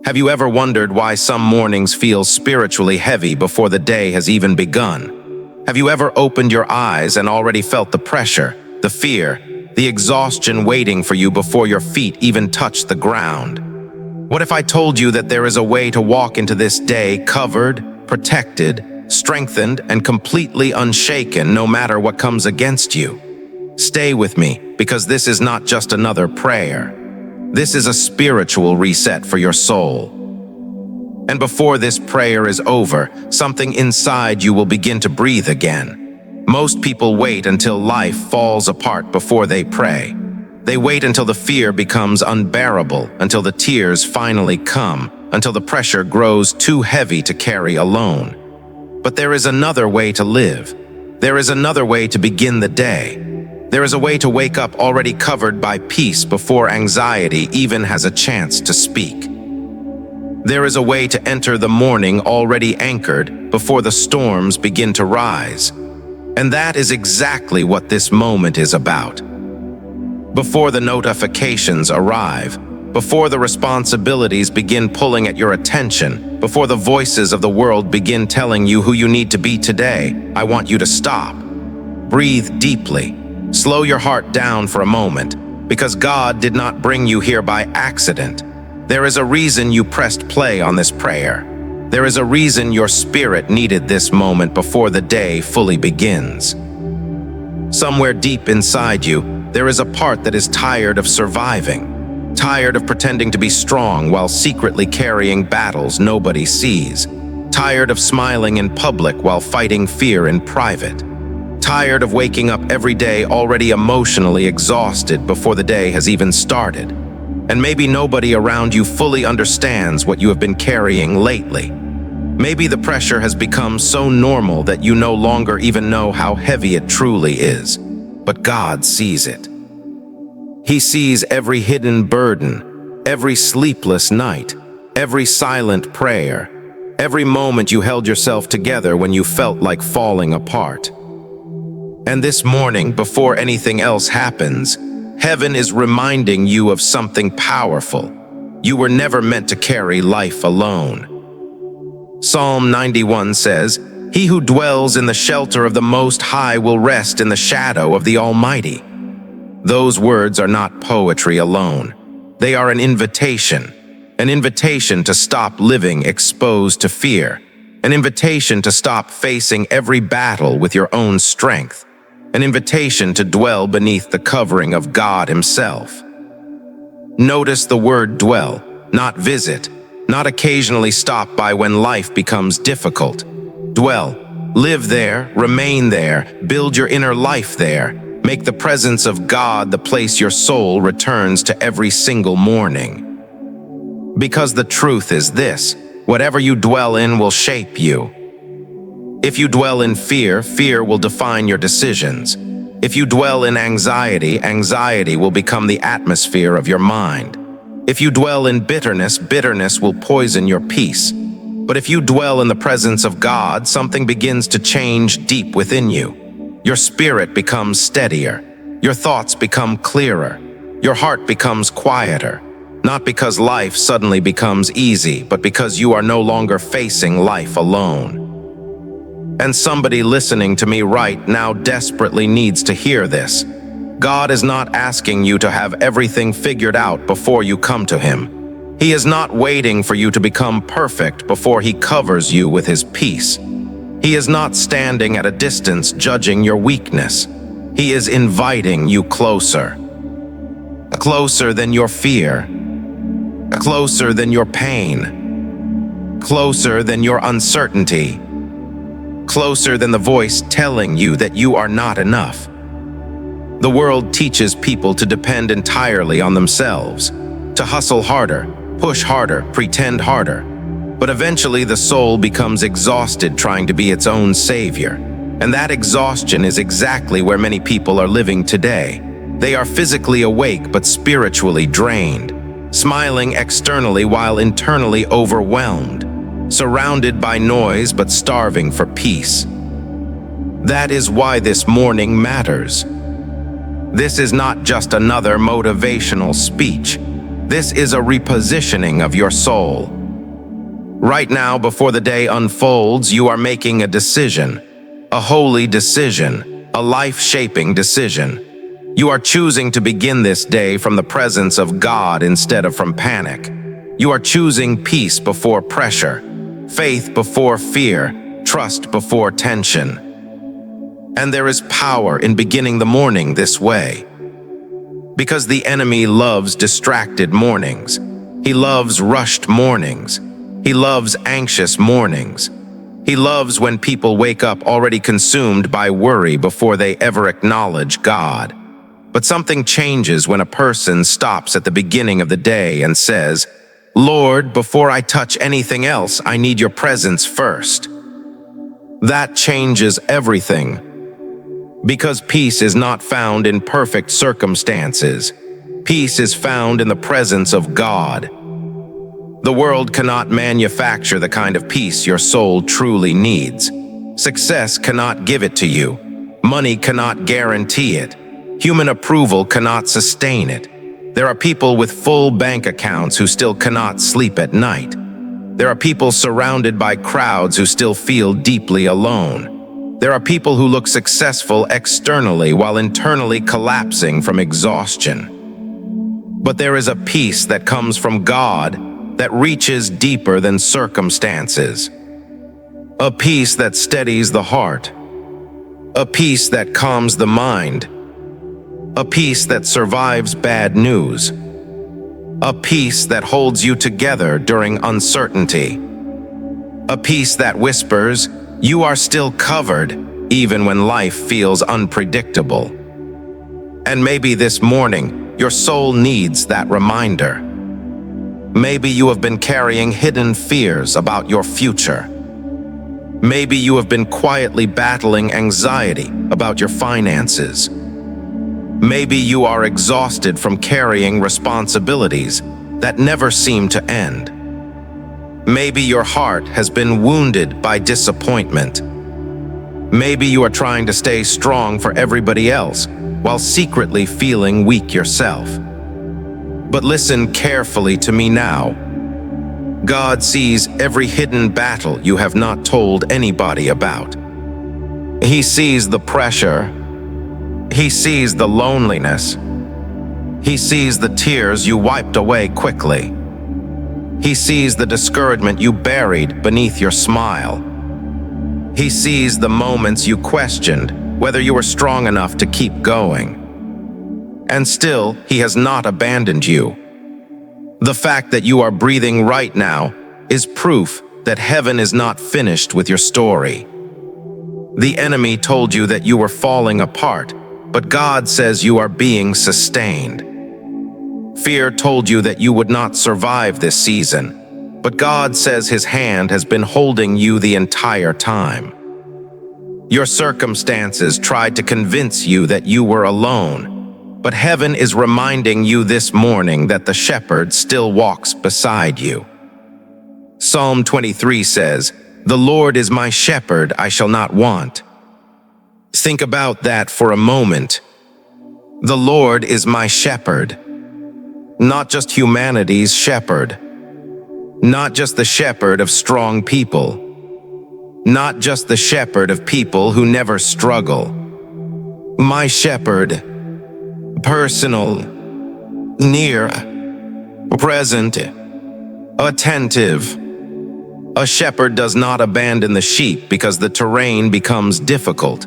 Have you ever wondered why some mornings feel spiritually heavy before the day has even begun? Have you ever opened your eyes and already felt the pressure, the fear, the exhaustion waiting for you before your feet even touch the ground? What if I told you that there is a way to walk into this day covered, protected, strengthened, and completely unshaken no matter what comes against you? Stay with me, because this is not just another prayer. This is a spiritual reset for your soul. And before this prayer is over, something inside you will begin to breathe again. Most people wait until life falls apart before they pray. They wait until the fear becomes unbearable, until the tears finally come, until the pressure grows too heavy to carry alone. But there is another way to live. There is another way to begin the day. There is a way to wake up already covered by peace before anxiety even has a chance to speak. There is a way to enter the morning already anchored before the storms begin to rise. And that is exactly what this moment is about. Before the notifications arrive, before the responsibilities begin pulling at your attention, before the voices of the world begin telling you who you need to be today, I want you to stop. Breathe deeply. Slow your heart down for a moment, because God did not bring you here by accident. There is a reason you pressed play on this prayer. There is a reason your spirit needed this moment before the day fully begins. Somewhere deep inside you, there is a part that is tired of surviving, tired of pretending to be strong while secretly carrying battles nobody sees, tired of smiling in public while fighting fear in private. Tired of waking up every day already emotionally exhausted before the day has even started. And maybe nobody around you fully understands what you have been carrying lately. Maybe the pressure has become so normal that you no longer even know how heavy it truly is. But God sees it. He sees every hidden burden, every sleepless night, every silent prayer, every moment you held yourself together when you felt like falling apart. And this morning, before anything else happens, heaven is reminding you of something powerful. You were never meant to carry life alone. Psalm 91 says, "He who dwells in the shelter of the Most High will rest in the shadow of the Almighty." Those words are not poetry alone. They are an invitation to stop living exposed to fear, an invitation to stop facing every battle with your own strength, an invitation to dwell beneath the covering of God Himself. Notice the word dwell, not visit, not occasionally stop by when life becomes difficult. Dwell, live there, remain there, build your inner life there. Make the presence of God the place your soul returns to every single morning. Because the truth is this: whatever you dwell in will shape you. If you dwell in fear, fear will define your decisions. If you dwell in anxiety, anxiety will become the atmosphere of your mind. If you dwell in bitterness, bitterness will poison your peace. But if you dwell in the presence of God, something begins to change deep within you. Your spirit becomes steadier. Your thoughts become clearer. Your heart becomes quieter. Not because life suddenly becomes easy, but because you are no longer facing life alone. And somebody listening to me right now desperately needs to hear this. God is not asking you to have everything figured out before you come to Him. He is not waiting for you to become perfect before He covers you with His peace. He is not standing at a distance judging your weakness. He is inviting you closer. Closer than your fear. Closer than your pain. Closer than your uncertainty. Closer than the voice telling you that you are not enough. The world teaches people to depend entirely on themselves, to hustle harder, push harder, pretend harder. But eventually the soul becomes exhausted trying to be its own savior. And that exhaustion is exactly where many people are living today. They are physically awake but spiritually drained, smiling externally while internally overwhelmed, surrounded by noise but starving for peace. That is why this morning matters. This is not just another motivational speech. This is a repositioning of your soul. Right now, before the day unfolds, you are making a decision, a holy decision, a life-shaping decision. You are choosing to begin this day from the presence of God instead of from panic. You are choosing peace before pressure, faith before fear, trust before tension. And there is power in beginning the morning this way. Because the enemy loves distracted mornings. He loves rushed mornings. He loves anxious mornings. He loves when people wake up already consumed by worry before they ever acknowledge God. But something changes when a person stops at the beginning of the day and says, "Lord, before I touch anything else, I need your presence first." That changes everything. Because peace is not found in perfect circumstances. Peace is found in the presence of God. The world cannot manufacture the kind of peace your soul truly needs. Success cannot give it to you. Money cannot guarantee it. Human approval cannot sustain it. There are people with full bank accounts who still cannot sleep at night. There are people surrounded by crowds who still feel deeply alone. There are people who look successful externally while internally collapsing from exhaustion. But there is a peace that comes from God that reaches deeper than circumstances. A peace that steadies the heart. A peace that calms the mind. A peace that survives bad news. A peace that holds you together during uncertainty. A peace that whispers, "You are still covered," even when life feels unpredictable. And maybe this morning, your soul needs that reminder. Maybe you have been carrying hidden fears about your future. Maybe you have been quietly battling anxiety about your finances. Maybe you are exhausted from carrying responsibilities that never seem to end. Maybe your heart has been wounded by disappointment. Maybe you are trying to stay strong for everybody else while secretly feeling weak yourself. But listen carefully to me now. God sees every hidden battle you have not told anybody about. He sees the pressure. He sees the loneliness. He sees the tears you wiped away quickly. He sees the discouragement you buried beneath your smile. He sees the moments you questioned whether you were strong enough to keep going. And still, He has not abandoned you. The fact that you are breathing right now is proof that heaven is not finished with your story. The enemy told you that you were falling apart, but God says you are being sustained. Fear told you that you would not survive this season, but God says His hand has been holding you the entire time. Your circumstances tried to convince you that you were alone, but heaven is reminding you this morning that the shepherd still walks beside you. Psalm 23 says, "The Lord is my shepherd, I shall not want." Think about that for a moment. The Lord is my shepherd. Not just humanity's shepherd. Not just the shepherd of strong people. Not just the shepherd of people who never struggle. My shepherd, personal, near, present, attentive. A shepherd does not abandon the sheep because the terrain becomes difficult.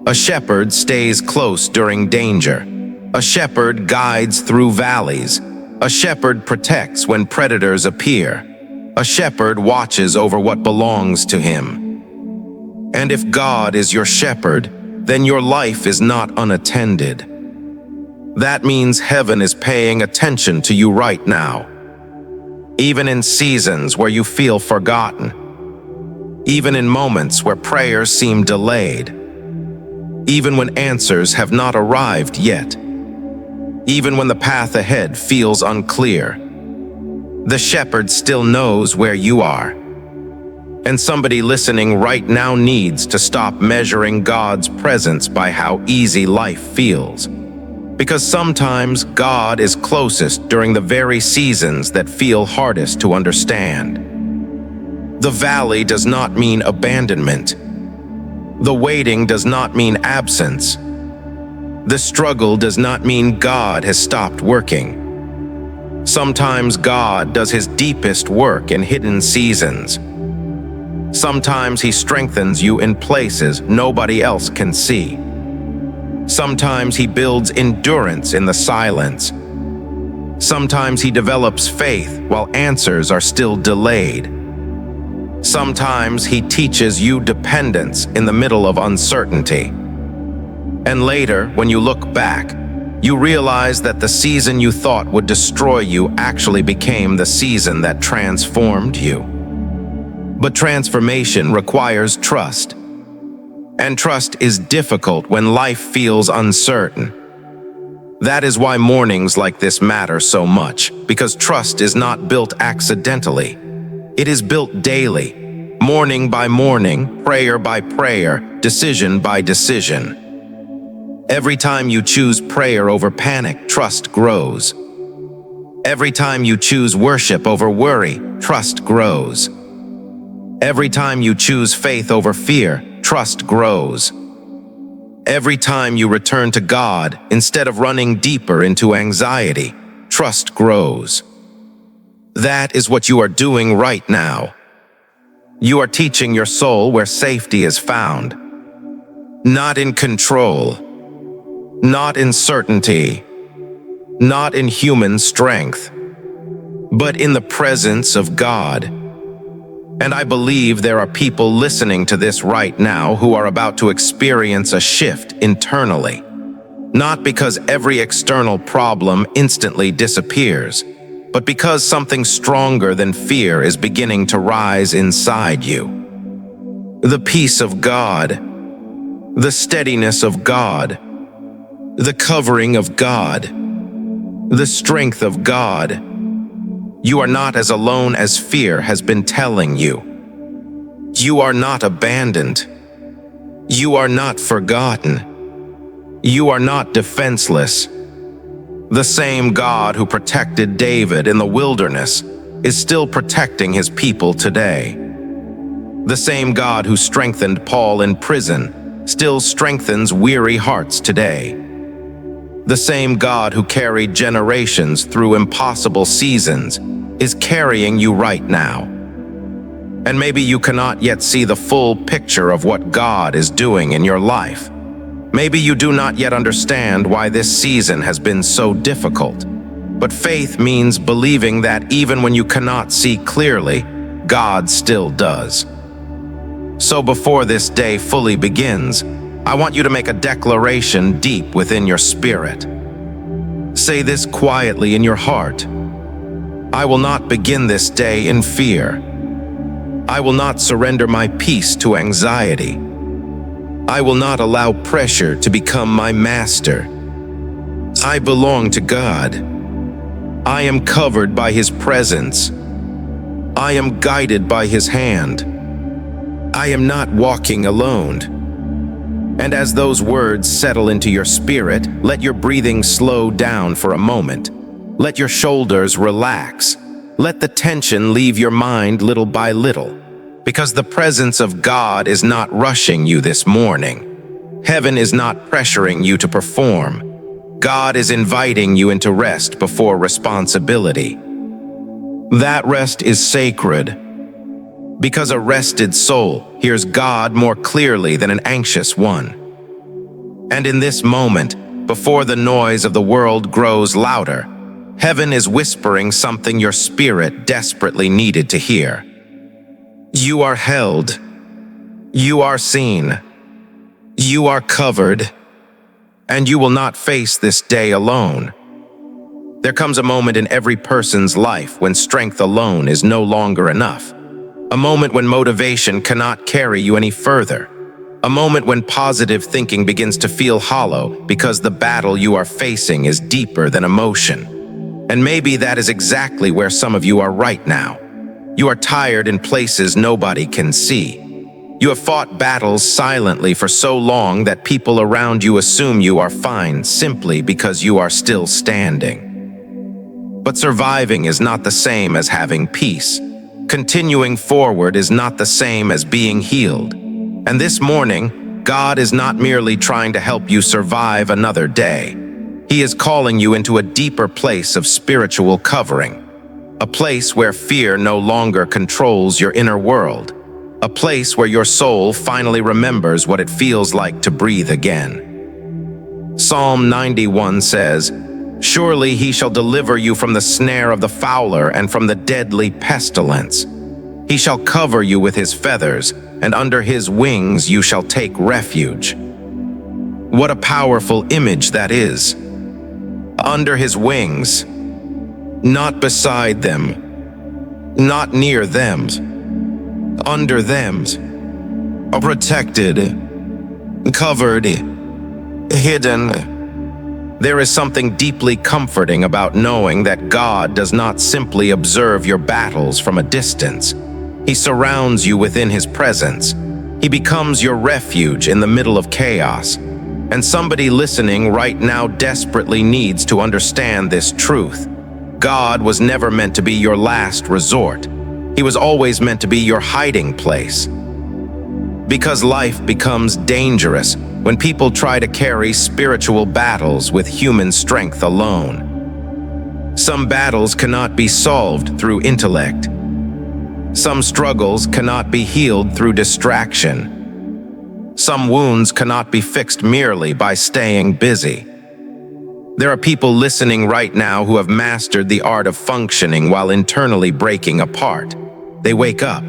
A shepherd stays close during danger. A shepherd guides through valleys. A shepherd protects when predators appear. A shepherd watches over what belongs to him. And if God is your shepherd, then your life is not unattended. That means heaven is paying attention to you right now. Even in seasons where you feel forgotten. Even in moments where prayers seem delayed. Even when answers have not arrived yet. Even when the path ahead feels unclear. The shepherd still knows where you are. And somebody listening right now needs to stop measuring God's presence by how easy life feels. Because sometimes God is closest during the very seasons that feel hardest to understand. The valley does not mean abandonment. The waiting does not mean absence. The struggle does not mean God has stopped working. Sometimes God does his deepest work in hidden seasons. Sometimes he strengthens you in places nobody else can see. Sometimes he builds endurance in the silence. Sometimes he develops faith while answers are still delayed. Sometimes he teaches you dependence in the middle of uncertainty. And later, when you look back, you realize that the season you thought would destroy you actually became the season that transformed you. But transformation requires trust. And trust is difficult when life feels uncertain. That is why mornings like this matter so much, because trust is not built accidentally. It is built daily, morning by morning, prayer by prayer, decision by decision. Every time you choose prayer over panic, trust grows. Every time you choose worship over worry, trust grows. Every time you choose faith over fear, trust grows. Every time you return to God instead of running deeper into anxiety, trust grows. That is what you are doing right now. You are teaching your soul where safety is found. Not in control, not in certainty, not in human strength, but in the presence of God. And I believe there are people listening to this right now who are about to experience a shift internally. Not because every external problem instantly disappears, but because something stronger than fear is beginning to rise inside you. The peace of God, the steadiness of God, the covering of God, the strength of God. You are not as alone as fear has been telling you. You are not abandoned. You are not forgotten. You are not defenseless. The same God who protected David in the wilderness is still protecting his people today. The same God who strengthened Paul in prison still strengthens weary hearts today. The same God who carried generations through impossible seasons is carrying you right now. And maybe you cannot yet see the full picture of what God is doing in your life. Maybe you do not yet understand why this season has been so difficult. But faith means believing that even when you cannot see clearly, God still does. So before this day fully begins, I want you to make a declaration deep within your spirit. Say this quietly in your heart. I will not begin this day in fear. I will not surrender my peace to anxiety. I will not allow pressure to become my master. I belong to God. I am covered by His presence. I am guided by His hand. I am not walking alone. And as those words settle into your spirit, let your breathing slow down for a moment. Let your shoulders relax. Let the tension leave your mind little by little. Because the presence of God is not rushing you this morning. Heaven is not pressuring you to perform. God is inviting you into rest before responsibility. That rest is sacred. Because a rested soul hears God more clearly than an anxious one. And in this moment, before the noise of the world grows louder, heaven is whispering something your spirit desperately needed to hear. You are held. You are seen. You are covered. And you will not face this day alone. There comes a moment in every person's life when strength alone is no longer enough. A moment when motivation cannot carry you any further. A moment when positive thinking begins to feel hollow because the battle you are facing is deeper than emotion. And maybe that is exactly where some of you are right now. You are tired in places nobody can see. You have fought battles silently for so long that people around you assume you are fine simply because you are still standing. But surviving is not the same as having peace. Continuing forward is not the same as being healed. And this morning, God is not merely trying to help you survive another day. He is calling you into a deeper place of spiritual covering. A place where fear no longer controls your inner world. A place where your soul finally remembers what it feels like to breathe again. Psalm 91 says, "Surely he shall deliver you from the snare of the fowler and from the deadly pestilence. He shall cover you with his feathers, and under his wings you shall take refuge." What a powerful image that is. Under his wings. Not beside them, not near them, under them, protected, covered, hidden. There is something deeply comforting about knowing that God does not simply observe your battles from a distance. He surrounds you within his presence. He becomes your refuge in the middle of chaos. And somebody listening right now desperately needs to understand this truth. God was never meant to be your last resort. He was always meant to be your hiding place. Because life becomes dangerous when people try to carry spiritual battles with human strength alone. Some battles cannot be solved through intellect. Some struggles cannot be healed through distraction. Some wounds cannot be fixed merely by staying busy. There are people listening right now who have mastered the art of functioning while internally breaking apart. They wake up,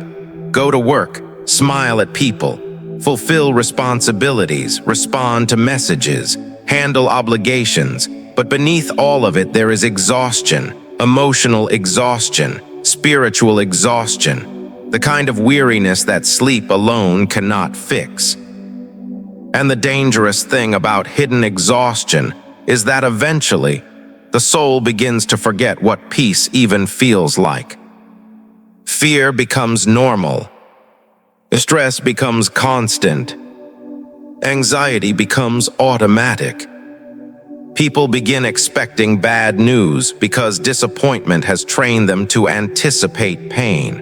go to work, smile at people, fulfill responsibilities, respond to messages, handle obligations, but beneath all of it there is exhaustion, emotional exhaustion, spiritual exhaustion, the kind of weariness that sleep alone cannot fix. And the dangerous thing about hidden exhaustion is that eventually, the soul begins to forget what peace even feels like. Fear becomes normal. Stress becomes constant. Anxiety becomes automatic. People begin expecting bad news because disappointment has trained them to anticipate pain.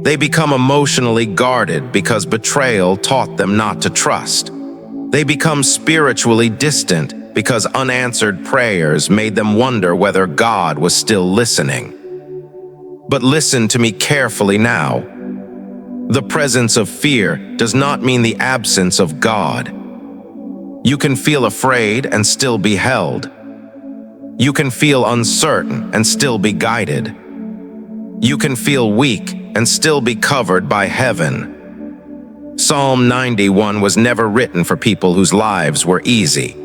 They become emotionally guarded because betrayal taught them not to trust. They become spiritually distant because unanswered prayers made them wonder whether God was still listening. But listen to me carefully now. The presence of fear does not mean the absence of God. You can feel afraid and still be held. You can feel uncertain and still be guided. You can feel weak and still be covered by heaven. Psalm 91 was never written for people whose lives were easy.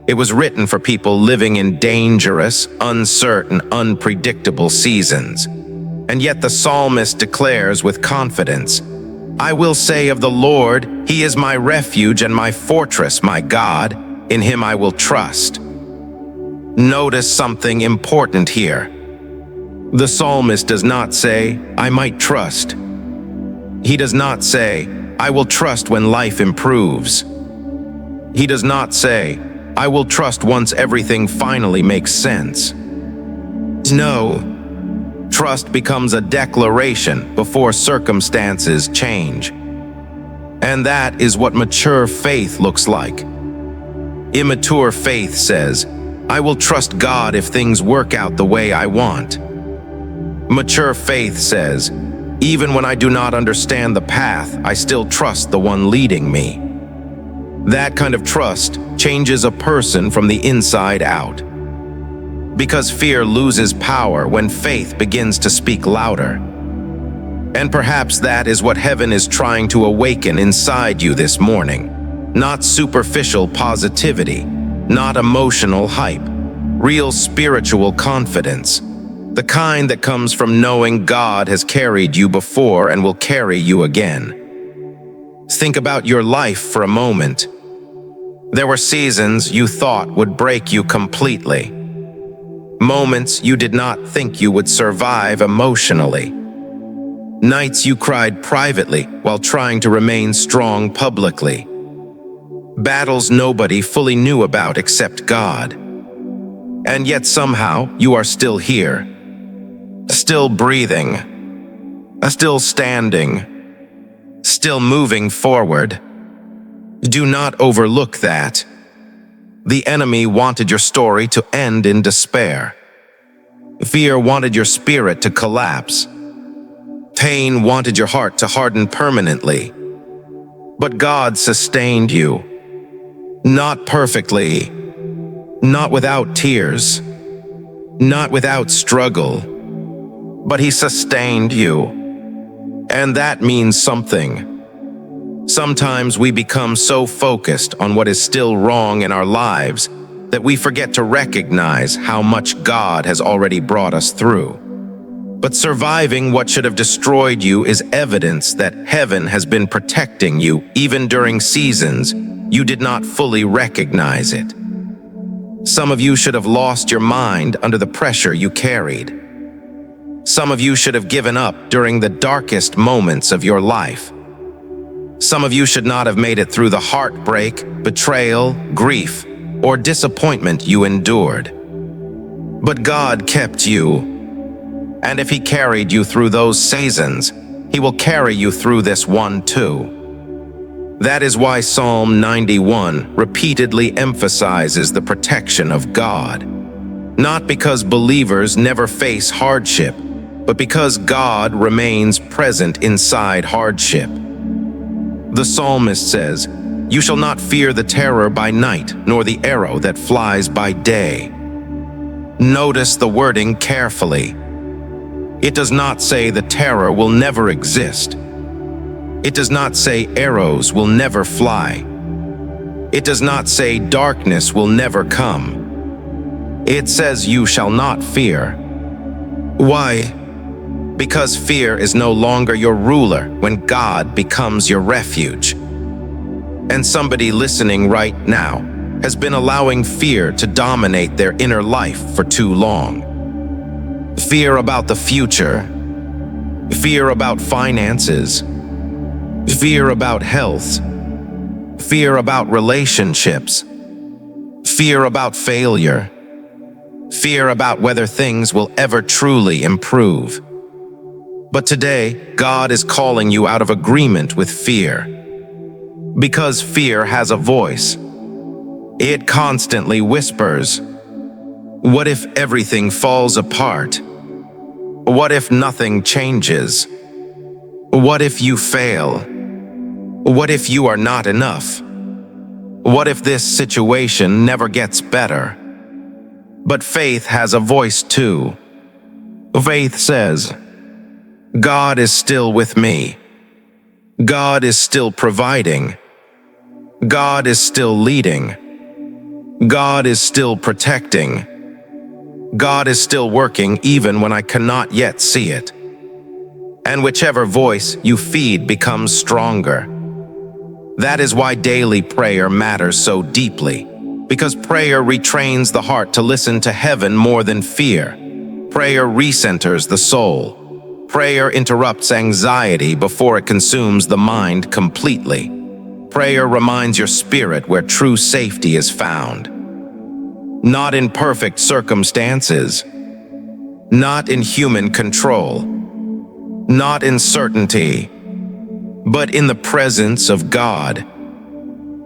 It was written for people living in dangerous, uncertain, unpredictable seasons. And yet the psalmist declares with confidence, "I will say of the Lord, He is my refuge and my fortress, my God. In Him I will trust." Notice something important here. The psalmist does not say, "I might trust." He does not say, "I will trust when life improves." He does not say, "I will trust once everything finally makes sense." No. Trust becomes a declaration before circumstances change. And that is what mature faith looks like. Immature faith says, "I will trust God if things work out the way I want." Mature faith says, "Even when I do not understand the path, I still trust the one leading me." That kind of trust changes a person from the inside out. Because fear loses power when faith begins to speak louder. And perhaps that is what heaven is trying to awaken inside you this morning. Not superficial positivity, not emotional hype, real spiritual confidence. The kind that comes from knowing God has carried you before and will carry you again. Think about your life for a moment. There were seasons you thought would break you completely. Moments you did not think you would survive emotionally. Nights you cried privately while trying to remain strong publicly. Battles nobody fully knew about except God. And yet somehow you are still here. Still breathing. still standing, still moving forward. Do not overlook that. The enemy wanted your story to end in despair. Fear wanted your spirit to collapse. Pain wanted your heart to harden permanently. But God sustained you. Not perfectly, not without tears, not without struggle, but He sustained you. And that means something. Sometimes we become so focused on what is still wrong in our lives that we forget to recognize how much God has already brought us through. But surviving what should have destroyed you is evidence that heaven has been protecting you even during seasons you did not fully recognize it. Some of you should have lost your mind under the pressure you carried. Some of you should have given up during the darkest moments of your life. Some of you should not have made it through the heartbreak, betrayal, grief, or disappointment you endured. But God kept you. And if He carried you through those seasons, He will carry you through this one too. That is why Psalm 91 repeatedly emphasizes the protection of God. Not because believers never face hardship, but because God remains present inside hardship. The psalmist says, "You shall not fear the terror by night, nor the arrow that flies by day." Notice the wording carefully. It does not say the terror will never exist. It does not say arrows will never fly. It does not say darkness will never come. It says you shall not fear. Why? Because fear is no longer your ruler when God becomes your refuge. And somebody listening right now has been allowing fear to dominate their inner life for too long. Fear about the future, fear about finances, fear about health, fear about relationships, fear about failure, fear about whether things will ever truly improve. But today, God is calling you out of agreement with fear. Because fear has a voice. It constantly whispers, "What if everything falls apart? What if nothing changes? What if you fail? What if you are not enough? What if this situation never gets better?" But faith has a voice too. Faith says, God is still with me. God is still providing. God is still leading. God is still protecting. God is still working even when I cannot yet see it. And whichever voice you feed becomes stronger. That is why daily prayer matters so deeply, because prayer retrains the heart to listen to heaven more than fear. Prayer recenters the soul. Prayer interrupts anxiety before it consumes the mind completely. Prayer reminds your spirit where true safety is found. Not in perfect circumstances, not in human control, not in certainty, but in the presence of God.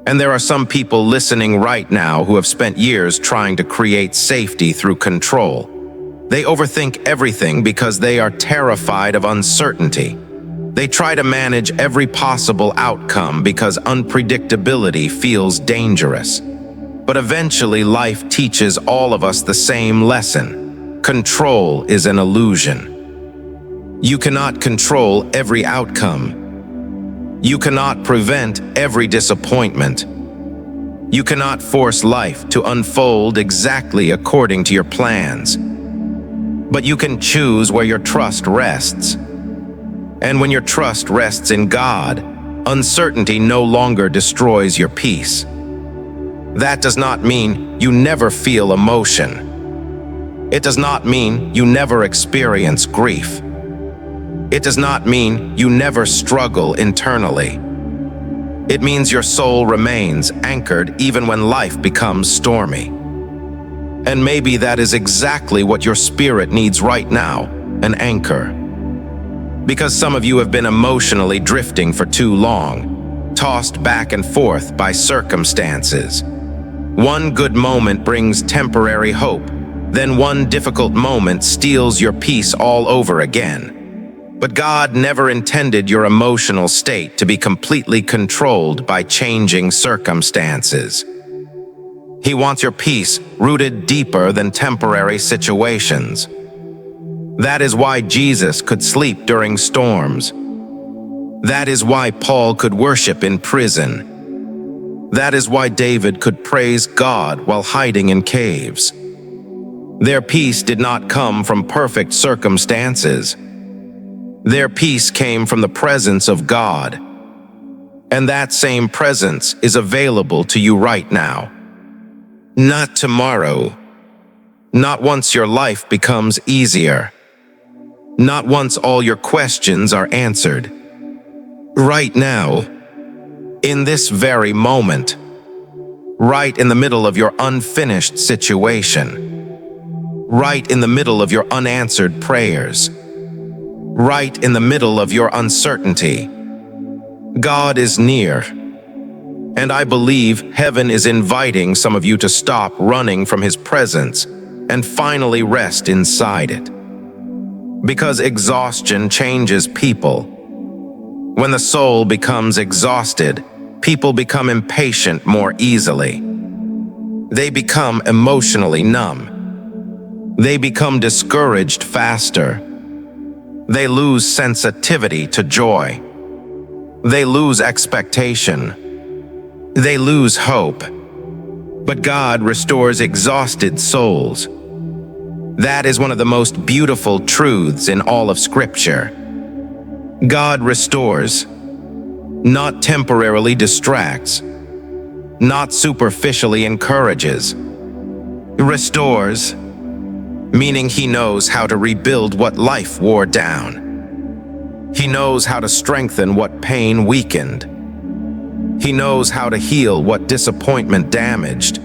And there are some people listening right now who have spent years trying to create safety through control. They overthink everything because they are terrified of uncertainty. They try to manage every possible outcome because unpredictability feels dangerous. But eventually, life teaches all of us the same lesson. Control is an illusion. You cannot control every outcome. You cannot prevent every disappointment. You cannot force life to unfold exactly according to your plans. But you can choose where your trust rests. And when your trust rests in God, uncertainty no longer destroys your peace. That does not mean you never feel emotion. It does not mean you never experience grief. It does not mean you never struggle internally. It means your soul remains anchored even when life becomes stormy. And maybe that is exactly what your spirit needs right now, an anchor. Because some of you have been emotionally drifting for too long, tossed back and forth by circumstances. One good moment brings temporary hope, then one difficult moment steals your peace all over again. But God never intended your emotional state to be completely controlled by changing circumstances. He wants your peace rooted deeper than temporary situations. That is why Jesus could sleep during storms. That is why Paul could worship in prison. That is why David could praise God while hiding in caves. Their peace did not come from perfect circumstances. Their peace came from the presence of God. And that same presence is available to you right now. Not tomorrow. Not once your life becomes easier. Not once all your questions are answered. Right now, in this very moment, right in the middle of your unfinished situation, right in the middle of your unanswered prayers, right in the middle of your uncertainty, God is near. And I believe heaven is inviting some of you to stop running from His presence and finally rest inside it. Because exhaustion changes people. When the soul becomes exhausted, people become impatient more easily. They become emotionally numb. They become discouraged faster. They lose sensitivity to joy. They lose expectation. They lose hope. But God restores exhausted souls. That is one of the most beautiful truths in all of Scripture. God restores, not temporarily distracts, not superficially encourages. Restores, meaning He knows how to rebuild what life wore down. He knows how to strengthen what pain weakened. He knows how to heal what disappointment damaged.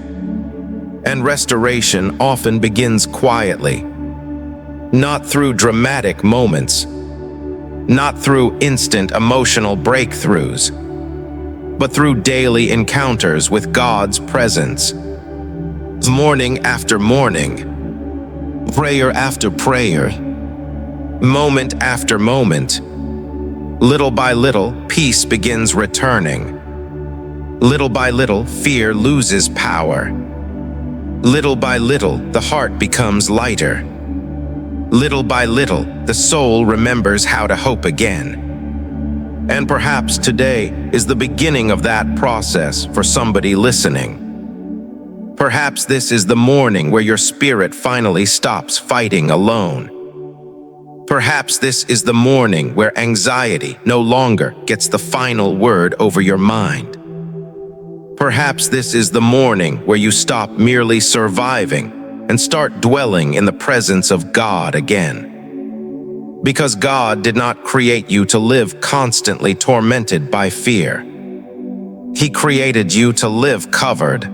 And restoration often begins quietly, not through dramatic moments, not through instant emotional breakthroughs, but through daily encounters with God's presence. Morning after morning, prayer after prayer, moment after moment, little by little, peace begins returning. Little by little, fear loses power. Little by little, the heart becomes lighter. Little by little, the soul remembers how to hope again. And perhaps today is the beginning of that process for somebody listening. Perhaps this is the morning where your spirit finally stops fighting alone. Perhaps this is the morning where anxiety no longer gets the final word over your mind. Perhaps this is the morning where you stop merely surviving and start dwelling in the presence of God again. Because God did not create you to live constantly tormented by fear. He created you to live covered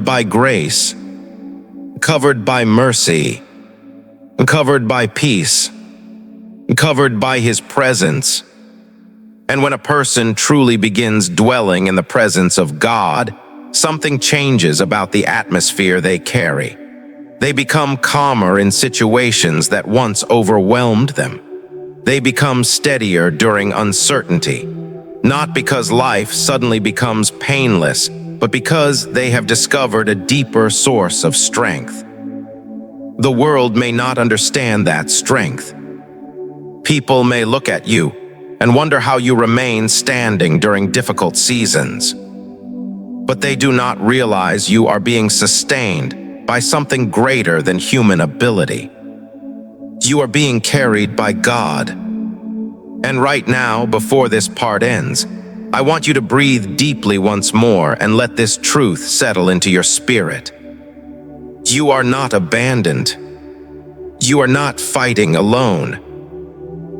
by grace, covered by mercy, covered by peace, covered by His presence. And when a person truly begins dwelling in the presence of God, something changes about the atmosphere they carry. They become calmer in situations that once overwhelmed them. They become steadier during uncertainty, not because life suddenly becomes painless, but because they have discovered a deeper source of strength. The world may not understand that strength. People may look at you and wonder how you remain standing during difficult seasons. But they do not realize you are being sustained by something greater than human ability. You are being carried by God. And right now, before this part ends, I want you to breathe deeply once more and let this truth settle into your spirit. You are not abandoned. You are not fighting alone.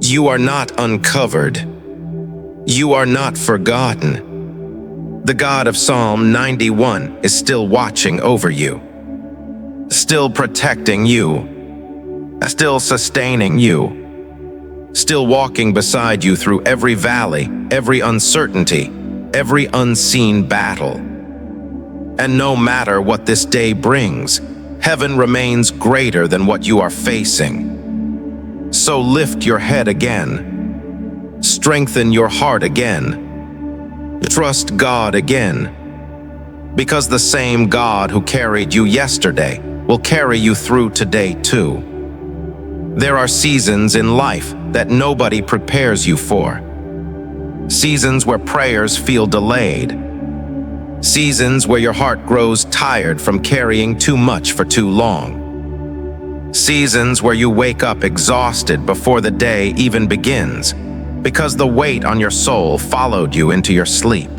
You are not uncovered. You are not forgotten. The God of Psalm 91 is still watching over you, still protecting you, still sustaining you, still walking beside you through every valley, every uncertainty, every unseen battle. And no matter what this day brings, heaven remains greater than what you are facing. So lift your head again. Strengthen your heart again. Trust God again. Because the same God who carried you yesterday will carry you through today too. There are seasons in life that nobody prepares you for. Seasons where prayers feel delayed. Seasons where your heart grows tired from carrying too much for too long. Seasons where you wake up exhausted before the day even begins, because the weight on your soul followed you into your sleep.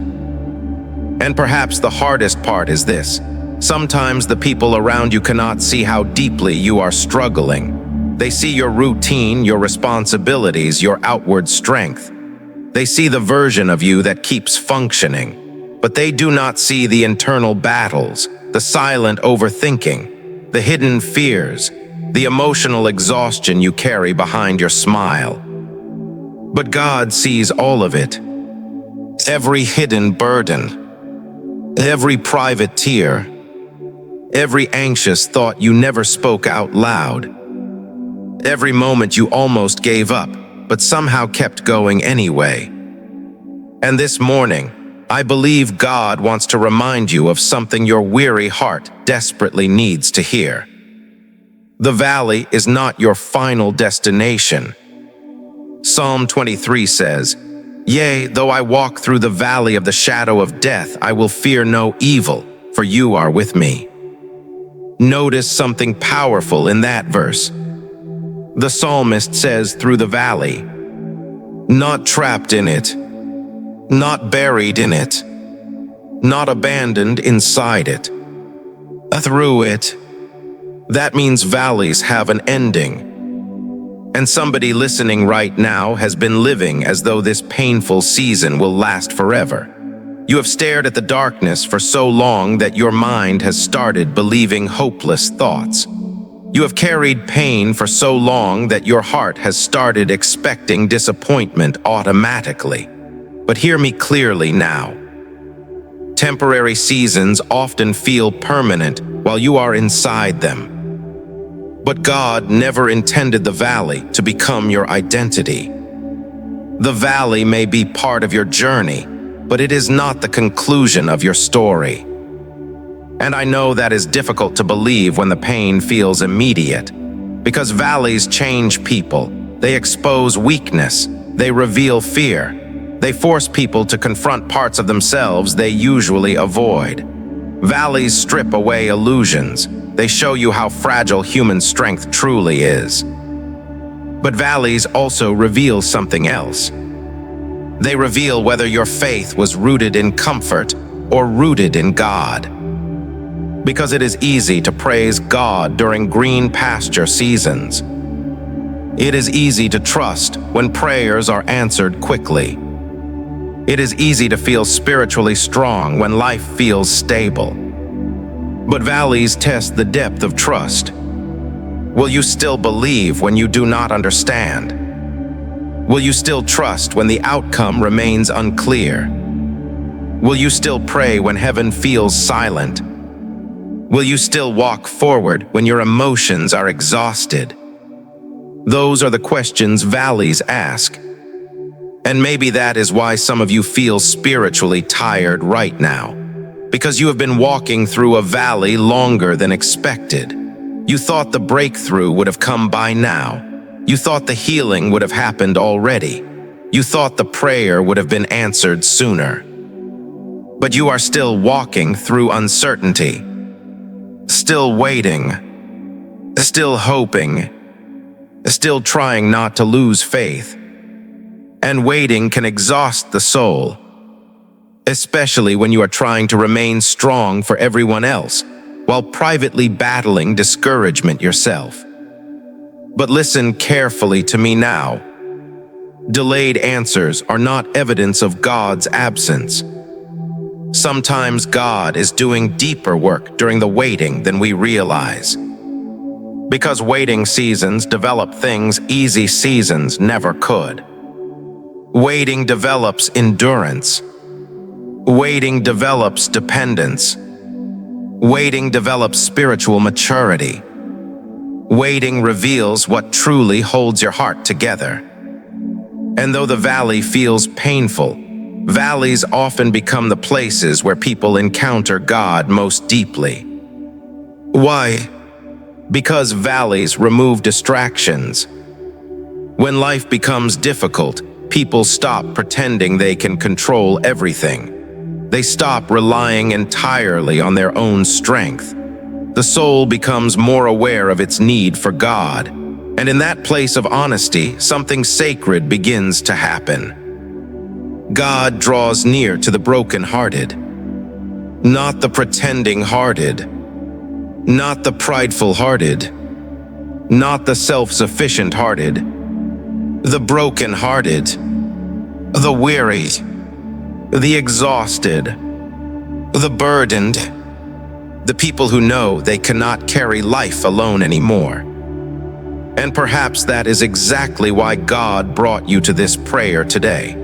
And perhaps the hardest part is this: sometimes the people around you cannot see how deeply you are struggling. They see your routine, your responsibilities, your outward strength. They see the version of you that keeps functioning, but they do not see the internal battles, the silent overthinking, the hidden fears, the emotional exhaustion you carry behind your smile. But God sees all of it. Every hidden burden, every private tear, every anxious thought you never spoke out loud. Every moment you almost gave up, but somehow kept going anyway. And this morning, I believe God wants to remind you of something your weary heart desperately needs to hear. The valley is not your final destination. Psalm 23 says, "Yea, though I walk through the valley of the shadow of death, I will fear no evil, for you are with me." Notice something powerful in that verse. The psalmist says through the valley, not trapped in it, not buried in it, not abandoned inside it, through it. That means valleys have an ending. And somebody listening right now has been living as though this painful season will last forever. You have stared at the darkness for so long that your mind has started believing hopeless thoughts. You have carried pain for so long that your heart has started expecting disappointment automatically. But hear me clearly now. Temporary seasons often feel permanent while you are inside them. But God never intended the valley to become your identity. The valley may be part of your journey, but it is not the conclusion of your story. And I know that is difficult to believe when the pain feels immediate, because valleys change people. They expose weakness. They reveal fear. They force people to confront parts of themselves they usually avoid. Valleys strip away illusions. They show you how fragile human strength truly is. But valleys also reveal something else. They reveal whether your faith was rooted in comfort or rooted in God. Because it is easy to praise God during green pasture seasons. It is easy to trust when prayers are answered quickly. It is easy to feel spiritually strong when life feels stable. But valleys test the depth of trust. Will you still believe when you do not understand? Will you still trust when the outcome remains unclear? Will you still pray when heaven feels silent? Will you still walk forward when your emotions are exhausted? Those are the questions valleys ask. And maybe that is why some of you feel spiritually tired right now, because you have been walking through a valley longer than expected. You thought the breakthrough would have come by now. You thought the healing would have happened already. You thought the prayer would have been answered sooner. But you are still walking through uncertainty. Still waiting, still hoping, still trying not to lose faith. And waiting can exhaust the soul, especially when you are trying to remain strong for everyone else, while privately battling discouragement yourself. But listen carefully to me now. Delayed answers are not evidence of God's absence. Sometimes God is doing deeper work during the waiting than we realize. Because waiting seasons develop things easy seasons never could. Waiting develops endurance. Waiting develops dependence. Waiting develops spiritual maturity. Waiting reveals what truly holds your heart together. And though the valley feels painful, valleys often become the places where people encounter God most deeply. Why? Because valleys remove distractions. When life becomes difficult, people stop pretending they can control everything. They stop relying entirely on their own strength. The soul becomes more aware of its need for God, and in that place of honesty, something sacred begins to happen. God draws near to the brokenhearted, not the pretending-hearted, not the prideful-hearted, not the self-sufficient-hearted, the broken-hearted, the weary, the exhausted, the burdened, the people who know they cannot carry life alone anymore. And perhaps that is exactly why God brought you to this prayer today.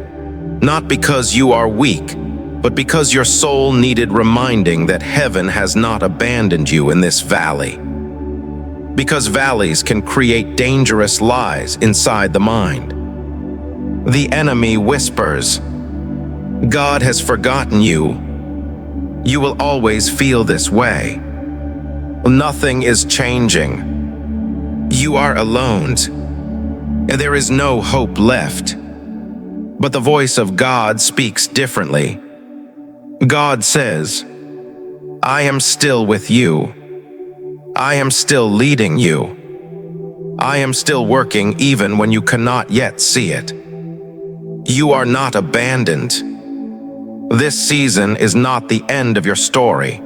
Not because you are weak, but because your soul needed reminding that heaven has not abandoned you in this valley. Because valleys can create dangerous lies inside the mind. The enemy whispers, "God has forgotten you. You will always feel this way. Nothing is changing. You are alone. And there is no hope left." But the voice of God speaks differently. God says, "I am still with you. I am still leading you. I am still working even when you cannot yet see it. You are not abandoned. This season is not the end of your story."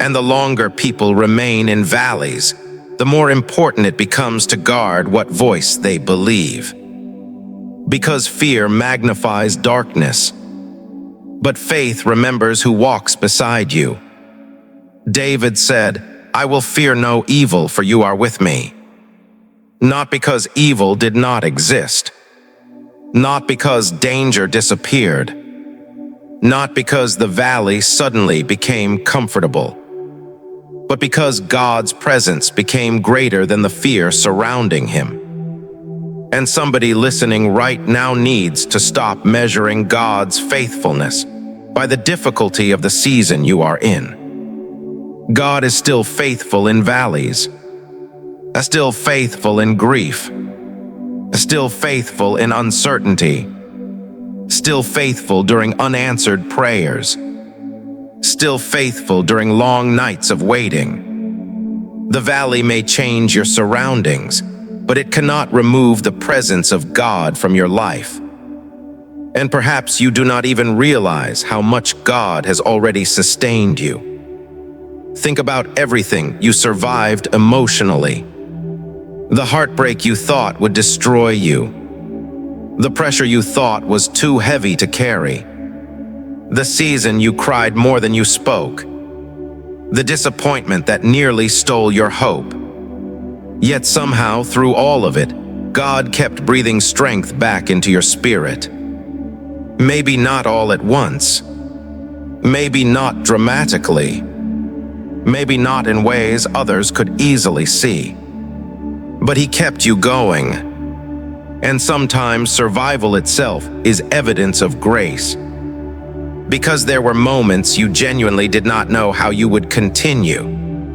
And the longer people remain in valleys, the more important it becomes to guard what voice they believe. Because fear magnifies darkness, but faith remembers who walks beside you. David said, "I will fear no evil, for you are with me." Not because evil did not exist. Not because danger disappeared. Not because the valley suddenly became comfortable. But because God's presence became greater than the fear surrounding him. And somebody listening right now needs to stop measuring God's faithfulness by the difficulty of the season you are in. God is still faithful in valleys, still faithful in grief, still faithful in uncertainty, still faithful during unanswered prayers, still faithful during long nights of waiting. The valley may change your surroundings, but it cannot remove the presence of God from your life. And perhaps you do not even realize how much God has already sustained you. Think about everything you survived emotionally. The heartbreak you thought would destroy you. The pressure you thought was too heavy to carry. The season you cried more than you spoke. The disappointment that nearly stole your hope. Yet somehow, through all of it, God kept breathing strength back into your spirit. Maybe not all at once. Maybe not dramatically. Maybe not in ways others could easily see. But He kept you going. And sometimes survival itself is evidence of grace. Because there were moments you genuinely did not know how you would continue.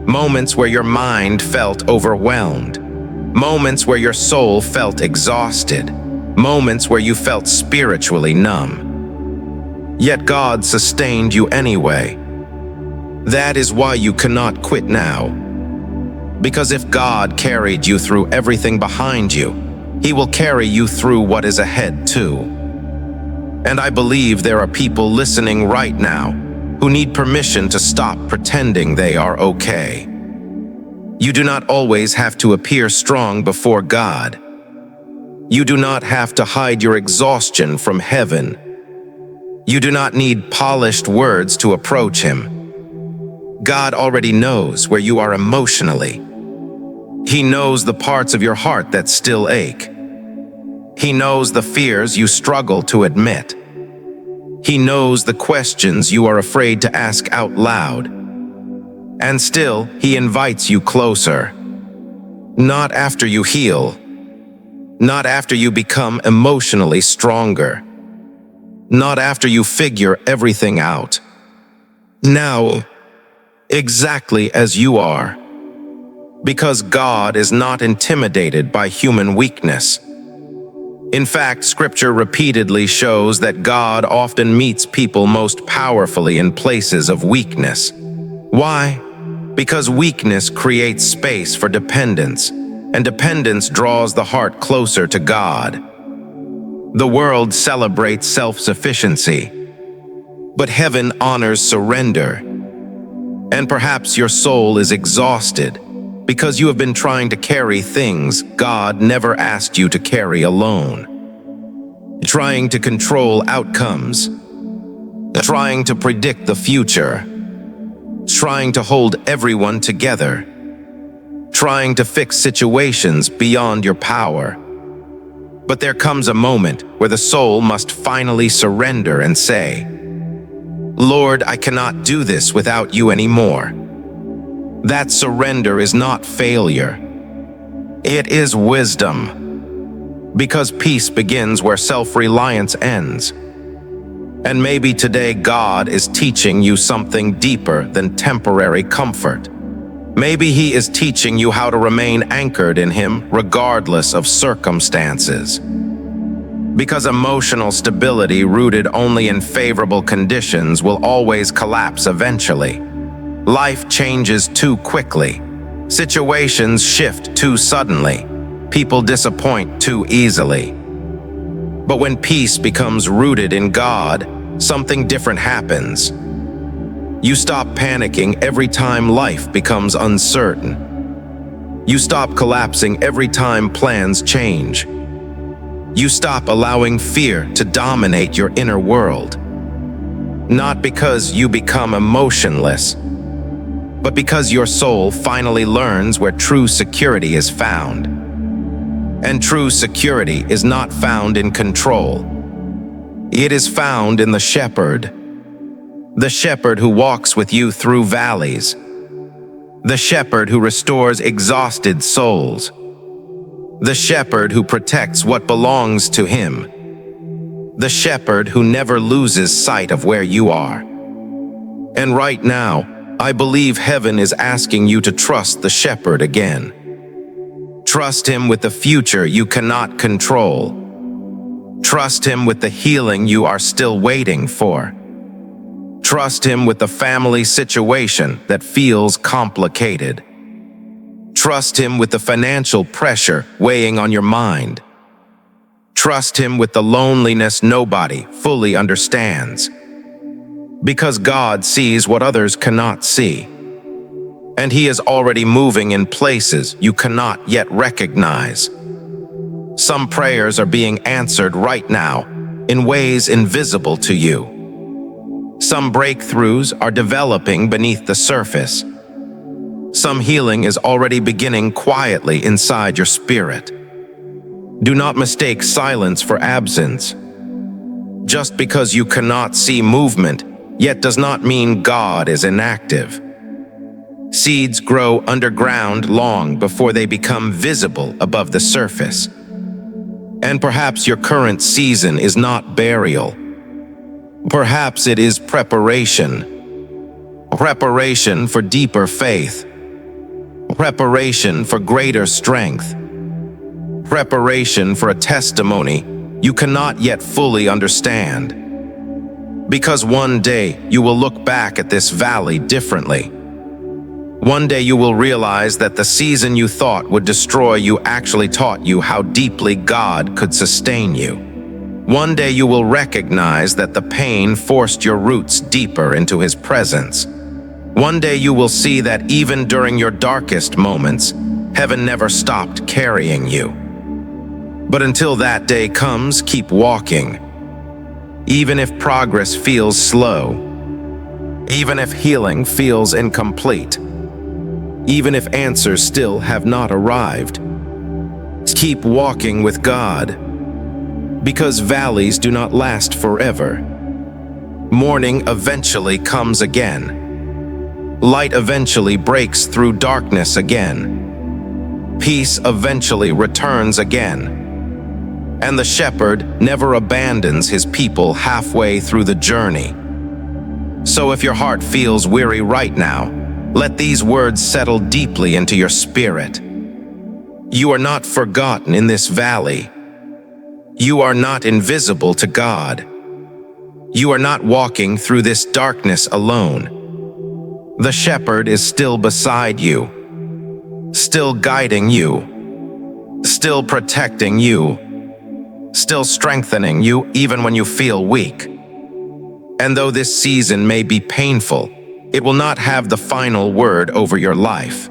Moments where your mind felt overwhelmed. Moments where your soul felt exhausted. Moments where you felt spiritually numb. Yet God sustained you anyway. That is why you cannot quit now. Because if God carried you through everything behind you, He will carry you through what is ahead too. And I believe there are people listening right now who need permission to stop pretending they are okay. You do not always have to appear strong before God. You do not have to hide your exhaustion from heaven. You do not need polished words to approach Him. God already knows where you are emotionally. He knows the parts of your heart that still ache. He knows the fears you struggle to admit. He knows the questions you are afraid to ask out loud. And still, He invites you closer. Not after you heal. Not after you become emotionally stronger. Not after you figure everything out. Now, exactly as you are. Because God is not intimidated by human weakness. In fact, Scripture repeatedly shows that God often meets people most powerfully in places of weakness. Why? Because weakness creates space for dependence, and dependence draws the heart closer to God. The world celebrates self-sufficiency, but heaven honors surrender. And perhaps your soul is exhausted because you have been trying to carry things God never asked you to carry alone. Trying to control outcomes. Trying to predict the future. Trying to hold everyone together. Trying to fix situations beyond your power. But there comes a moment where the soul must finally surrender and say, "Lord, I cannot do this without you anymore." That surrender is not failure. It is wisdom. Because peace begins where self-reliance ends. And maybe today God is teaching you something deeper than temporary comfort. Maybe He is teaching you how to remain anchored in Him regardless of circumstances. Because emotional stability rooted only in favorable conditions will always collapse eventually. Life changes too quickly. Situations shift too suddenly. People disappoint too easily. But when peace becomes rooted in God, something different happens. You stop panicking every time life becomes uncertain. You stop collapsing every time plans change. You stop allowing fear to dominate your inner world. Not because you become emotionless, but because your soul finally learns where true security is found. And true security is not found in control. It is found in the shepherd. The shepherd who walks with you through valleys. The shepherd who restores exhausted souls. The shepherd who protects what belongs to Him. The shepherd who never loses sight of where you are. And right now, I believe heaven is asking you to trust the shepherd again. Trust Him with the future you cannot control. Trust Him with the healing you are still waiting for. Trust Him with the family situation that feels complicated. Trust Him with the financial pressure weighing on your mind. Trust Him with the loneliness nobody fully understands. Because God sees what others cannot see. And He is already moving in places you cannot yet recognize. Some prayers are being answered right now in ways invisible to you. Some breakthroughs are developing beneath the surface. Some healing is already beginning quietly inside your spirit. Do not mistake silence for absence. Just because you cannot see movement, yet does not mean God is inactive. Seeds grow underground long before they become visible above the surface. And perhaps your current season is not burial. Perhaps it is preparation. Preparation for deeper faith. Preparation for greater strength. Preparation for a testimony you cannot yet fully understand. Because one day you will look back at this valley differently. One day you will realize that the season you thought would destroy you actually taught you how deeply God could sustain you. One day you will recognize that the pain forced your roots deeper into His presence. One day you will see that even during your darkest moments, heaven never stopped carrying you. But until that day comes, keep walking. Even if progress feels slow. Even if healing feels incomplete. even if answers still have not arrived. Keep walking with God, because valleys do not last forever. Morning eventually comes again. Light eventually breaks through darkness again. Peace eventually returns again. And the shepherd never abandons his people halfway through the journey. So if your heart feels weary right now, let these words settle deeply into your spirit. You are not forgotten in this valley. You are not invisible to God. You are not walking through this darkness alone. The shepherd is still beside you, still guiding you, still protecting you, still strengthening you even when you feel weak. And though this season may be painful, it will not have the final word over your life.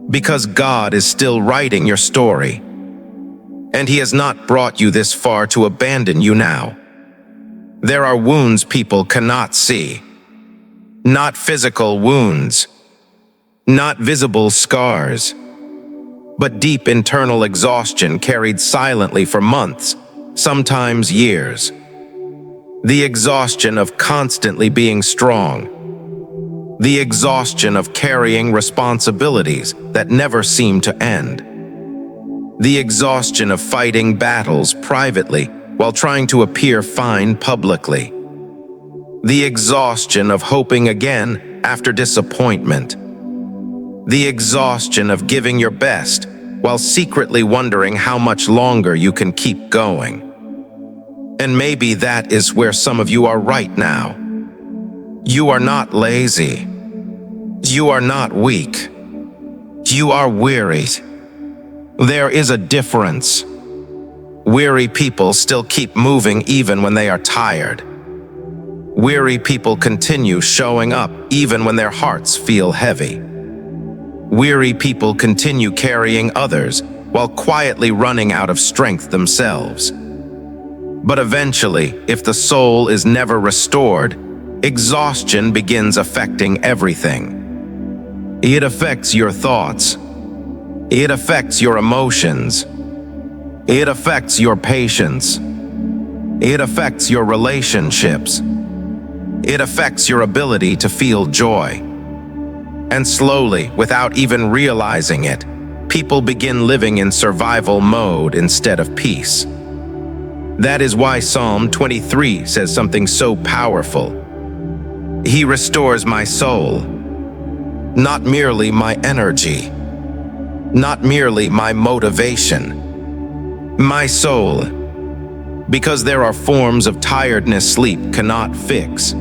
Because God is still writing your story, and He has not brought you this far to abandon you now. There are wounds people cannot see. Not physical wounds, not visible scars, but deep internal exhaustion carried silently for months, sometimes years. The exhaustion of constantly being strong. The exhaustion of carrying responsibilities that never seem to end. The exhaustion of fighting battles privately while trying to appear fine publicly. The exhaustion of hoping again after disappointment. The exhaustion of giving your best while secretly wondering how much longer you can keep going. And maybe that is where some of you are right now. You are not lazy. You are not weak. You are weary. There is a difference. Weary people still keep moving even when they are tired. Weary people continue showing up even when their hearts feel heavy. Weary people continue carrying others while quietly running out of strength themselves. But eventually, if the soul is never restored, exhaustion begins affecting everything. It affects your thoughts. It affects your emotions. It affects your patience. It affects your relationships. It affects your ability to feel joy. And slowly, without even realizing it, people begin living in survival mode instead of peace. That is why Psalm 23 says something so powerful. He restores my soul, not merely my energy, not merely my motivation, my soul, because there are forms of tiredness sleep cannot fix.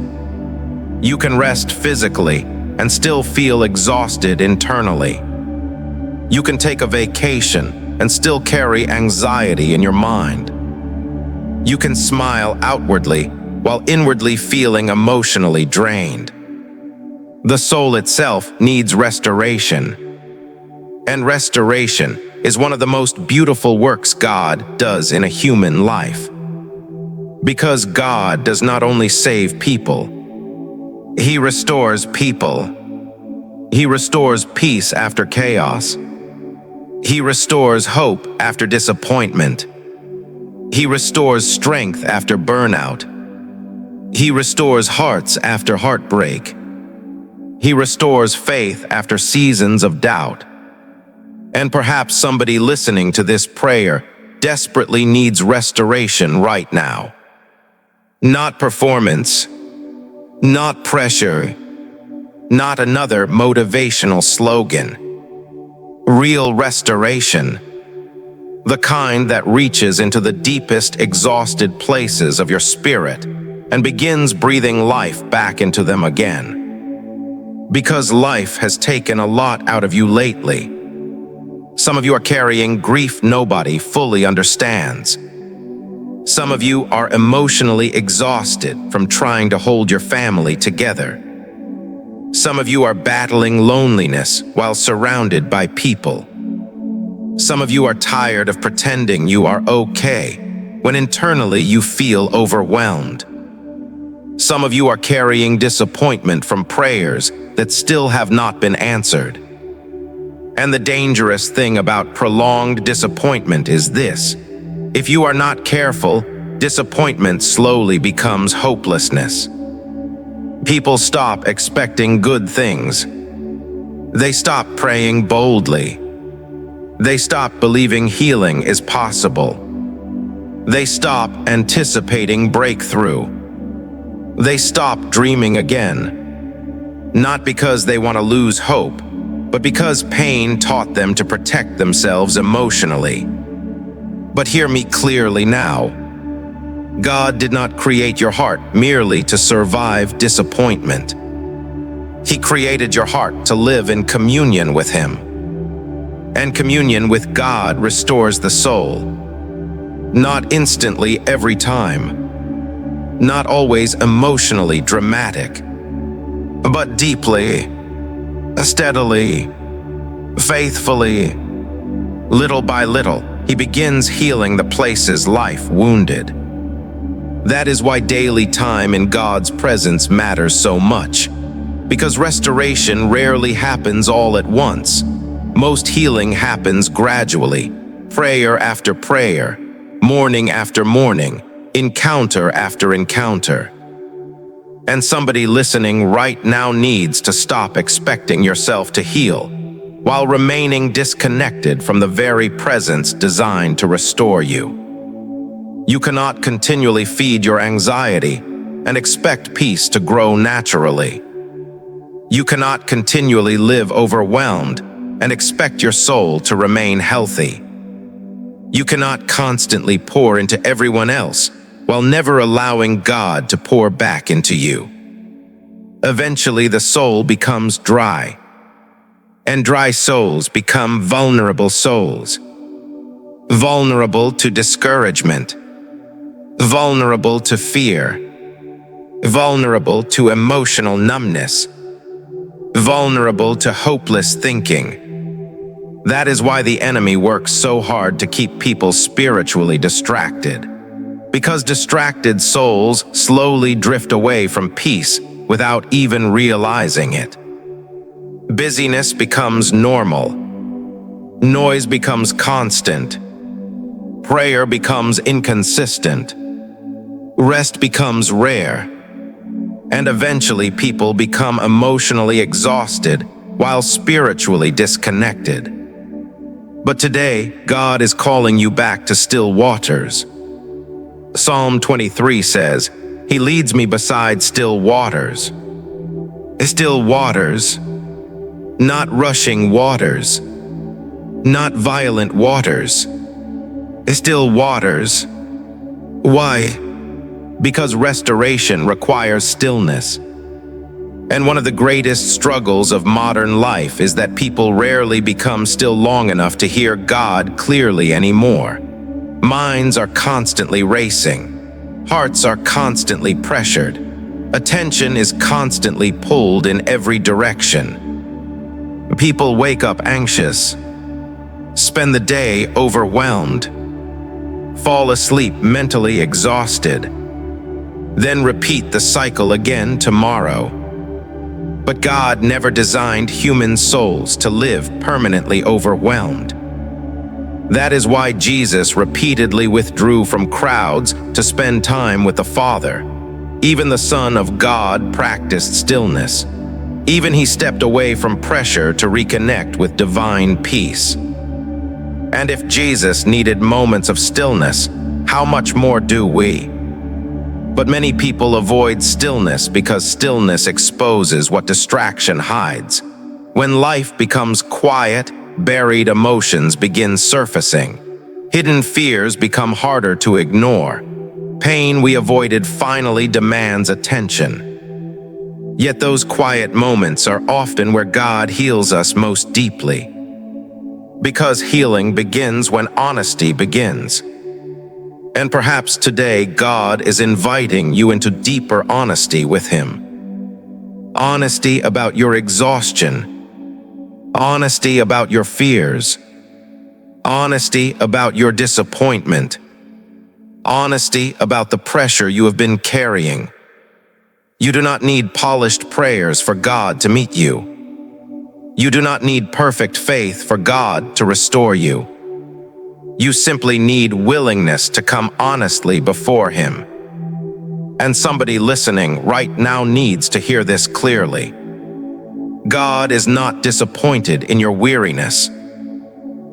You can rest physically and still feel exhausted internally. You can take a vacation and still carry anxiety in your mind. You can smile outwardly while inwardly feeling emotionally drained. The soul itself needs restoration. And restoration is one of the most beautiful works God does in a human life. Because God does not only save people, He restores people. He restores peace after chaos. He restores hope after disappointment. He restores strength after burnout. He restores hearts after heartbreak. He restores faith after seasons of doubt. And perhaps somebody listening to this prayer desperately needs restoration right now. Not performance, not pressure, not another motivational slogan. Real restoration. The kind that reaches into the deepest exhausted places of your spirit and begins breathing life back into them again. Because life has taken a lot out of you lately. Some of you are carrying grief nobody fully understands. Some of you are emotionally exhausted from trying to hold your family together. Some of you are battling loneliness while surrounded by people. Some of you are tired of pretending you are okay when internally you feel overwhelmed. Some of you are carrying disappointment from prayers that still have not been answered. And the dangerous thing about prolonged disappointment is this: if you are not careful, disappointment slowly becomes hopelessness. People stop expecting good things. They stop praying boldly. They stop believing healing is possible. They stop anticipating breakthrough. They stop dreaming again. Not because they want to lose hope, but because pain taught them to protect themselves emotionally. But hear me clearly now. God did not create your heart merely to survive disappointment. He created your heart to live in communion with Him. And communion with God restores the soul. Not instantly every time. Not always emotionally dramatic. But deeply, steadily, faithfully, little by little, He begins healing the places life wounded. That is why daily time in God's presence matters so much. Because restoration rarely happens all at once. Most healing happens gradually, prayer after prayer, morning after morning, encounter after encounter. And somebody listening right now needs to stop expecting yourself to heal, while remaining disconnected from the very presence designed to restore you. You cannot continually feed your anxiety and expect peace to grow naturally. You cannot continually live overwhelmed and expect your soul to remain healthy. You cannot constantly pour into everyone else while never allowing God to pour back into you. Eventually, the soul becomes dry, and dry souls become vulnerable souls. Vulnerable to discouragement, vulnerable to fear, vulnerable to emotional numbness, vulnerable to hopeless thinking. That is why the enemy works so hard to keep people spiritually distracted. Because distracted souls slowly drift away from peace without even realizing it. Busyness becomes normal. Noise becomes constant. Prayer becomes inconsistent. Rest becomes rare. And eventually people become emotionally exhausted while spiritually disconnected. But today, God is calling you back to still waters. Psalm 23 says, He leads me beside still waters. Still waters, not rushing waters, not violent waters. Still waters. Why? Because restoration requires stillness. And one of the greatest struggles of modern life is that people rarely become still long enough to hear God clearly anymore. Minds are constantly racing. Hearts are constantly pressured. Attention is constantly pulled in every direction. People wake up anxious, spend the day overwhelmed, fall asleep mentally exhausted, then repeat the cycle again tomorrow. But God never designed human souls to live permanently overwhelmed. That is why Jesus repeatedly withdrew from crowds to spend time with the Father. Even the Son of God practiced stillness. Even He stepped away from pressure to reconnect with divine peace. And if Jesus needed moments of stillness, how much more do we? But many people avoid stillness because stillness exposes what distraction hides. When life becomes quiet, buried emotions begin surfacing. Hidden fears become harder to ignore. Pain we avoided finally demands attention. Yet those quiet moments are often where God heals us most deeply. Because healing begins when honesty begins. And perhaps today God is inviting you into deeper honesty with Him. Honesty about your exhaustion. Honesty about your fears. Honesty about your disappointment. Honesty about the pressure you have been carrying. You do not need polished prayers for God to meet you. You do not need perfect faith for God to restore you. You simply need willingness to come honestly before Him. And somebody listening right now needs to hear this clearly. God is not disappointed in your weariness.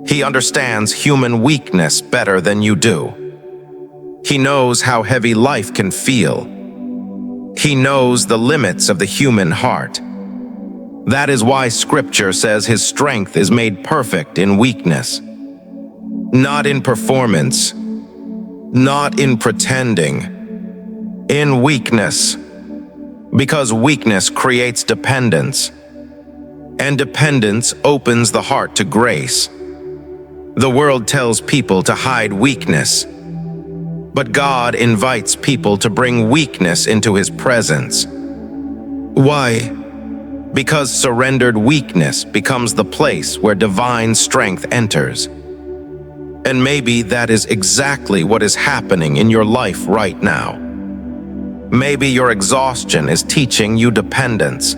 He understands human weakness better than you do. He knows how heavy life can feel. He knows the limits of the human heart. That is why Scripture says His strength is made perfect in weakness. Not in performance, not in pretending, in weakness. Because weakness creates dependence, and dependence opens the heart to grace. The world tells people to hide weakness, but God invites people to bring weakness into His presence. Why? Because surrendered weakness becomes the place where divine strength enters. And maybe that is exactly what is happening in your life right now. Maybe your exhaustion is teaching you dependence.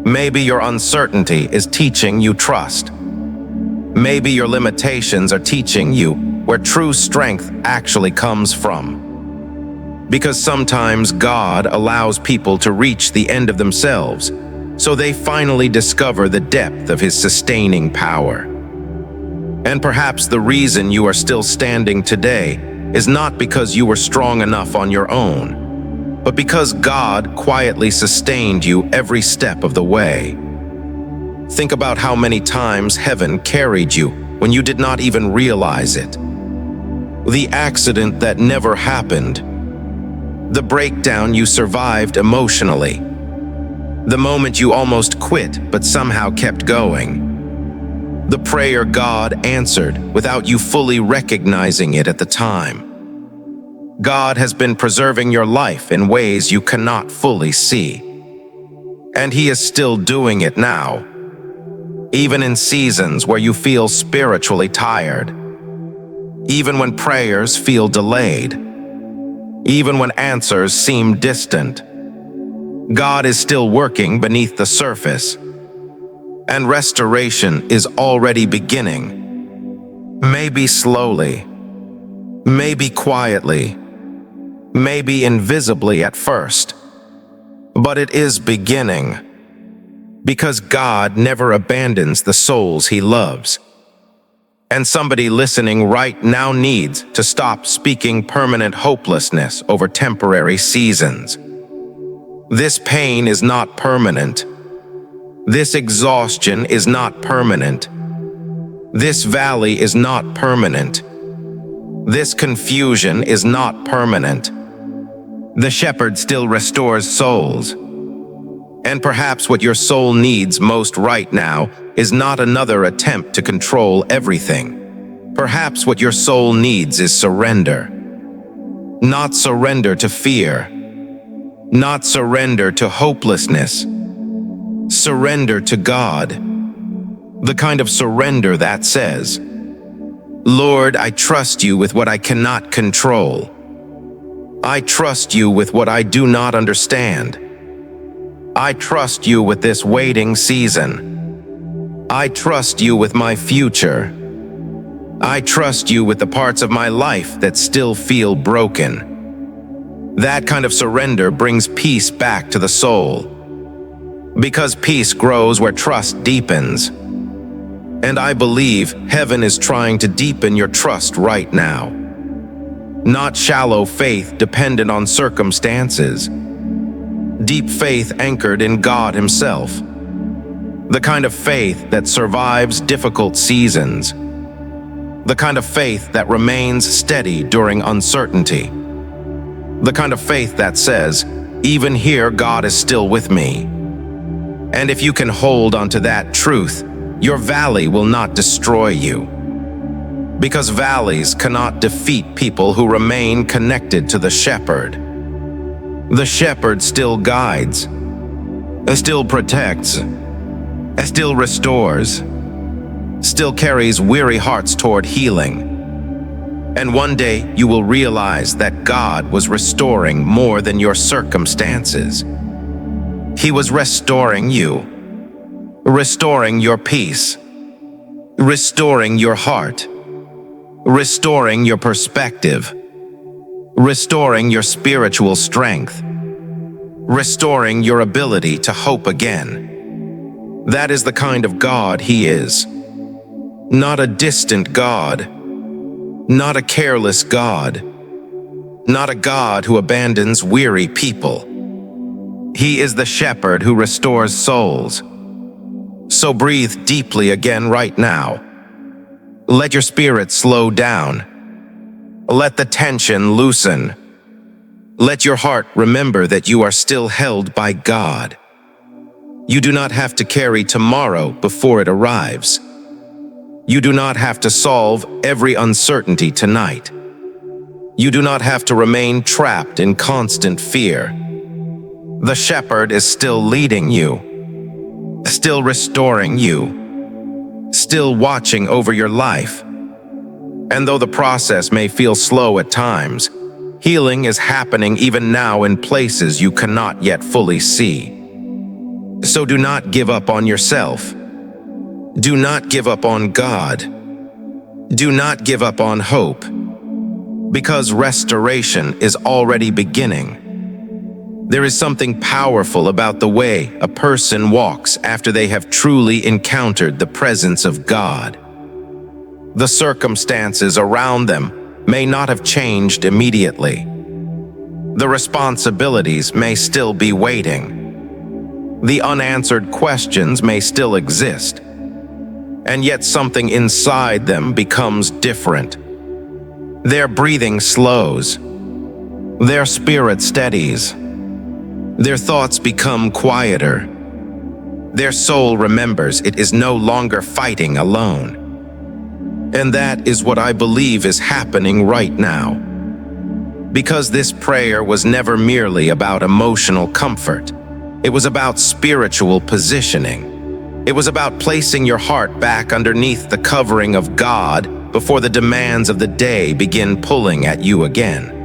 Maybe your uncertainty is teaching you trust. Maybe your limitations are teaching you where true strength actually comes from. Because sometimes God allows people to reach the end of themselves, so they finally discover the depth of His sustaining power. And perhaps the reason you are still standing today is not because you were strong enough on your own, but because God quietly sustained you every step of the way. Think about how many times heaven carried you when you did not even realize it. The accident that never happened. The breakdown you survived emotionally. The moment you almost quit but somehow kept going. The prayer God answered without you fully recognizing it at the time. God has been preserving your life in ways you cannot fully see. And He is still doing it now. Even in seasons where you feel spiritually tired. Even when prayers feel delayed. Even when answers seem distant. God is still working beneath the surface. And restoration is already beginning. Maybe slowly. Maybe quietly. Maybe invisibly at first. But it is beginning. Because God never abandons the souls He loves. And somebody listening right now needs to stop speaking permanent hopelessness over temporary seasons. This pain is not permanent. This exhaustion is not permanent. This valley is not permanent. This confusion is not permanent. The shepherd still restores souls. And perhaps what your soul needs most right now is not another attempt to control everything. Perhaps what your soul needs is surrender. Not surrender to fear. Not surrender to hopelessness. Surrender to God. The kind of surrender that says, Lord, I trust you with what I cannot control. I trust you with what I do not understand. I trust you with this waiting season. I trust you with my future. I trust you with the parts of my life that still feel broken. That kind of surrender brings peace back to the soul. Because peace grows where trust deepens. And I believe heaven is trying to deepen your trust right now. Not shallow faith dependent on circumstances. Deep faith anchored in God Himself. The kind of faith that survives difficult seasons. The kind of faith that remains steady during uncertainty. The kind of faith that says, even here God is still with me. And if you can hold onto that truth, your valley will not destroy you. Because valleys cannot defeat people who remain connected to the shepherd. The shepherd still guides, still protects, still restores, still carries weary hearts toward healing. And one day you will realize that God was restoring more than your circumstances. He was restoring you. restoring your peace, restoring your heart, restoring your perspective, restoring your spiritual strength, restoring your ability to hope again. That is the kind of God He is. Not a distant God, not a careless God, not a God who abandons weary people. He is the shepherd who restores souls. So breathe deeply again right now. Let your spirit slow down. Let the tension loosen. Let your heart remember that you are still held by God. You do not have to carry tomorrow before it arrives. You do not have to solve every uncertainty tonight. You do not have to remain trapped in constant fear. The shepherd is still leading you, still restoring you, still watching over your life. And though the process may feel slow at times, healing is happening even now in places you cannot yet fully see. So do not give up on yourself. Do not give up on God. Do not give up on hope, because restoration is already beginning. There is something powerful about the way a person walks after they have truly encountered the presence of God. The circumstances around them may not have changed immediately. The responsibilities may still be waiting. The unanswered questions may still exist. And yet something inside them becomes different. Their breathing slows. Their spirit steadies. Their thoughts become quieter. Their soul remembers it is no longer fighting alone. And that is what I believe is happening right now. Because this prayer was never merely about emotional comfort. It was about spiritual positioning. It was about placing your heart back underneath the covering of God before the demands of the day begin pulling at you again.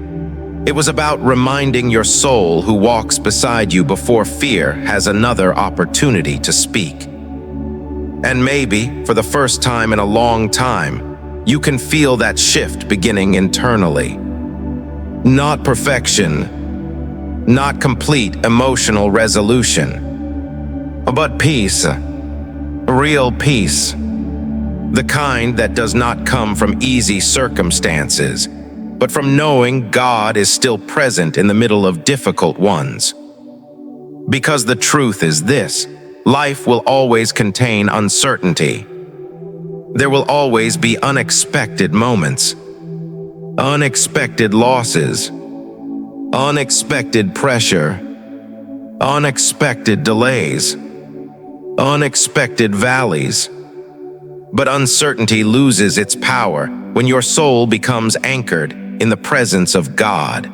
It was about reminding your soul who walks beside you before fear has another opportunity to speak. And maybe, for the first time in a long time, you can feel that shift beginning internally. Not perfection, not complete emotional resolution, but peace. Real peace, the kind that does not come from easy circumstances, but from knowing God is still present in the middle of difficult ones. Because the truth is this: life will always contain uncertainty. There will always be unexpected moments, unexpected losses, unexpected pressure, unexpected delays, unexpected valleys. But uncertainty loses its power when your soul becomes anchored in the presence of God.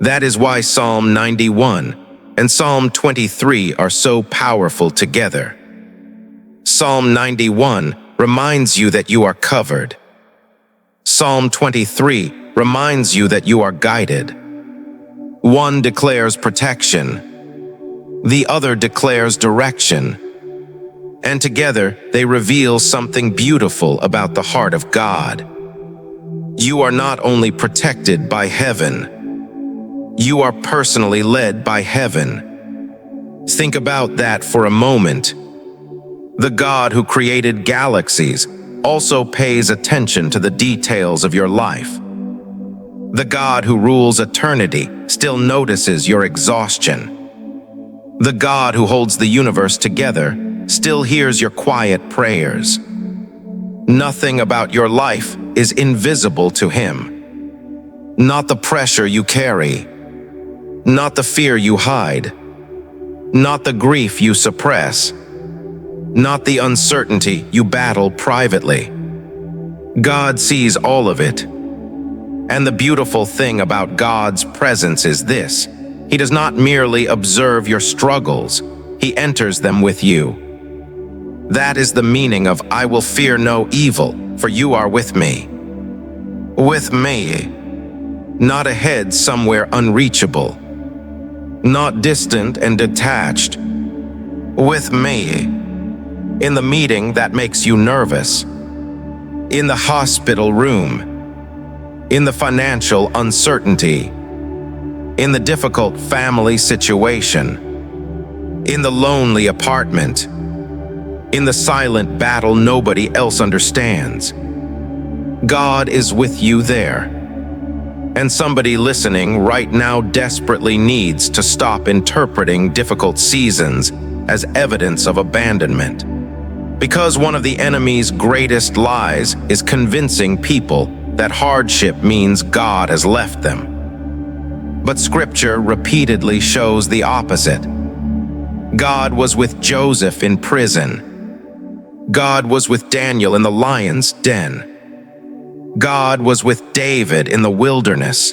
That is why Psalm 91 and Psalm 23 are so powerful together. Psalm 91 reminds you that you are covered. Psalm 23 reminds you that you are guided. One declares protection. The other declares direction. And together, they reveal something beautiful about the heart of God. You are not only protected by heaven, you are personally led by heaven. Think about that for a moment. The God who created galaxies also pays attention to the details of your life. The God who rules eternity still notices your exhaustion. The God who holds the universe together still hears your quiet prayers. Nothing about your life is invisible to Him. Not the pressure you carry, not the fear you hide, not the grief you suppress, not the uncertainty you battle privately. God sees all of it. And the beautiful thing about God's presence is this: He does not merely observe your struggles, He enters them with you. That is the meaning of "I will fear no evil, for you are with me." With me. Not ahead somewhere unreachable. Not distant and detached. With me. in the meeting that makes you nervous, in the hospital room, in the financial uncertainty, in the difficult family situation, in the lonely apartment, in the silent battle nobody else understands. God is with you there. And somebody listening right now desperately needs to stop interpreting difficult seasons as evidence of abandonment. Because one of the enemy's greatest lies is convincing people that hardship means God has left them. But Scripture repeatedly shows the opposite. God was with Joseph in prison. God was with Daniel in the lion's den. God was with David in the wilderness.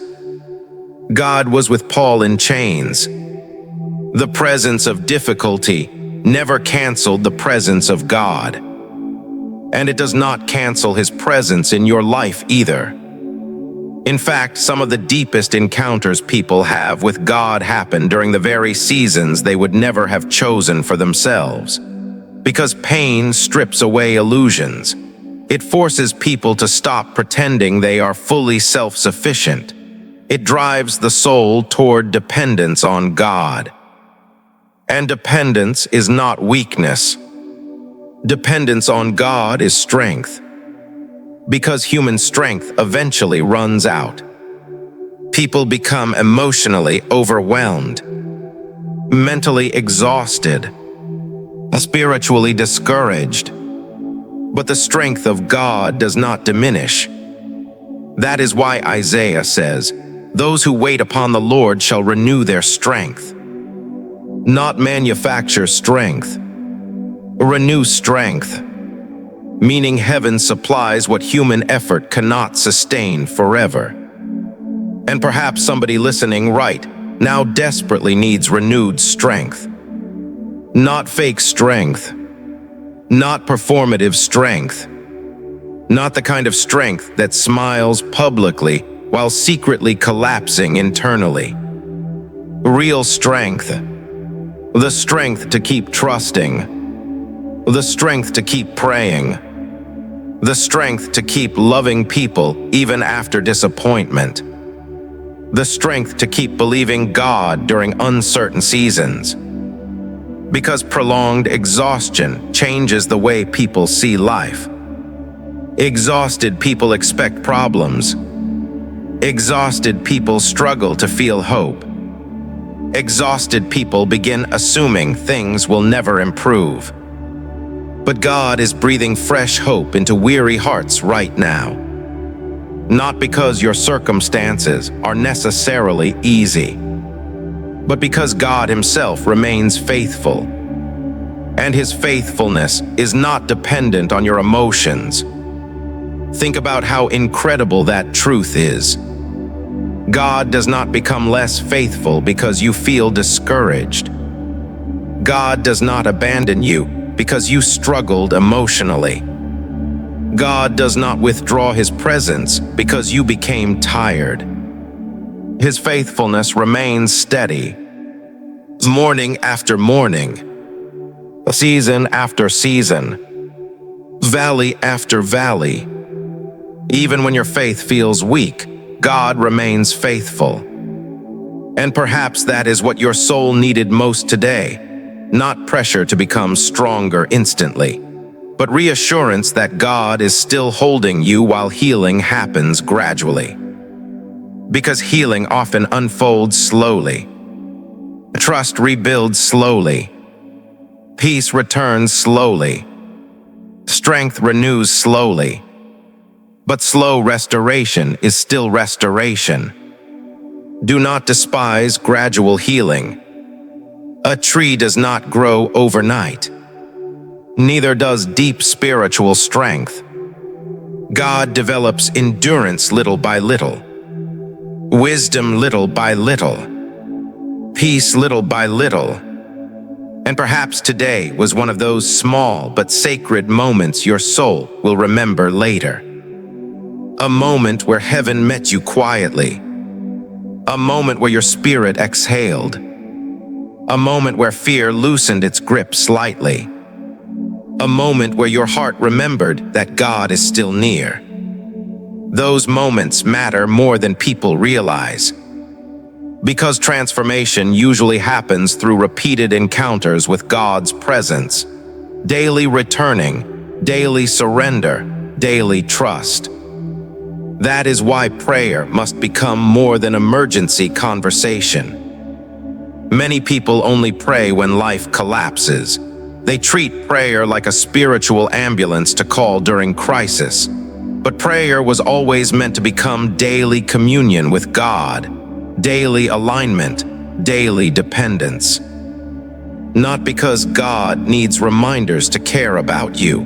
God was with Paul in chains. The presence of difficulty never canceled the presence of God. And it does not cancel His presence in your life either. In fact, some of the deepest encounters people have with God happen during the very seasons they would never have chosen for themselves. Because pain strips away illusions. It forces people to stop pretending they are fully self-sufficient. It drives the soul toward dependence on God. And dependence is not weakness. Dependence on God is strength. Because human strength eventually runs out. People become emotionally overwhelmed, mentally exhausted, spiritually discouraged. But the strength of God does not diminish. That is why Isaiah says, "Those who wait upon the Lord shall renew their strength." Not manufacture strength. Renew strength. Meaning heaven supplies what human effort cannot sustain forever. And perhaps somebody listening right now desperately needs renewed strength. Not fake strength. Not performative strength. Not the kind of strength that smiles publicly while secretly collapsing internally. Real strength. The strength to keep trusting. The strength to keep praying. The strength to keep loving people even after disappointment. The strength to keep believing God during uncertain seasons. Because prolonged exhaustion changes the way people see life. Exhausted people expect problems. Exhausted people struggle to feel hope. Exhausted people begin assuming things will never improve. But God is breathing fresh hope into weary hearts right now. Not because your circumstances are necessarily easy, but because God Himself remains faithful. And His faithfulness is not dependent on your emotions. Think about how incredible that truth is. God does not become less faithful because you feel discouraged. God does not abandon you because you struggled emotionally. God does not withdraw His presence because you became tired. His faithfulness remains steady, morning after morning, season after season, valley after valley. Even when your faith feels weak, God remains faithful. And perhaps that is what your soul needed most today. Not pressure to become stronger instantly, but reassurance that God is still holding you while healing happens gradually. Because healing often unfolds slowly. Trust rebuilds slowly. Peace returns slowly. Strength renews slowly. But slow restoration is still restoration. Do not despise gradual healing. A tree does not grow overnight. Neither does deep spiritual strength. God develops endurance little by little, wisdom little by little, peace little by little. And perhaps today was one of those small but sacred moments your soul will remember later. A moment where heaven met you quietly. A moment where your spirit exhaled. A moment where fear loosened its grip slightly. A moment where your heart remembered that God is still near. Those moments matter more than people realize. Because transformation usually happens through repeated encounters with God's presence. Daily returning, daily surrender, daily trust. That is why prayer must become more than emergency conversation. Many people only pray when life collapses. They treat prayer like a spiritual ambulance to call during crisis. But prayer was always meant to become daily communion with God, daily alignment, daily dependence. Not because God needs reminders to care about you,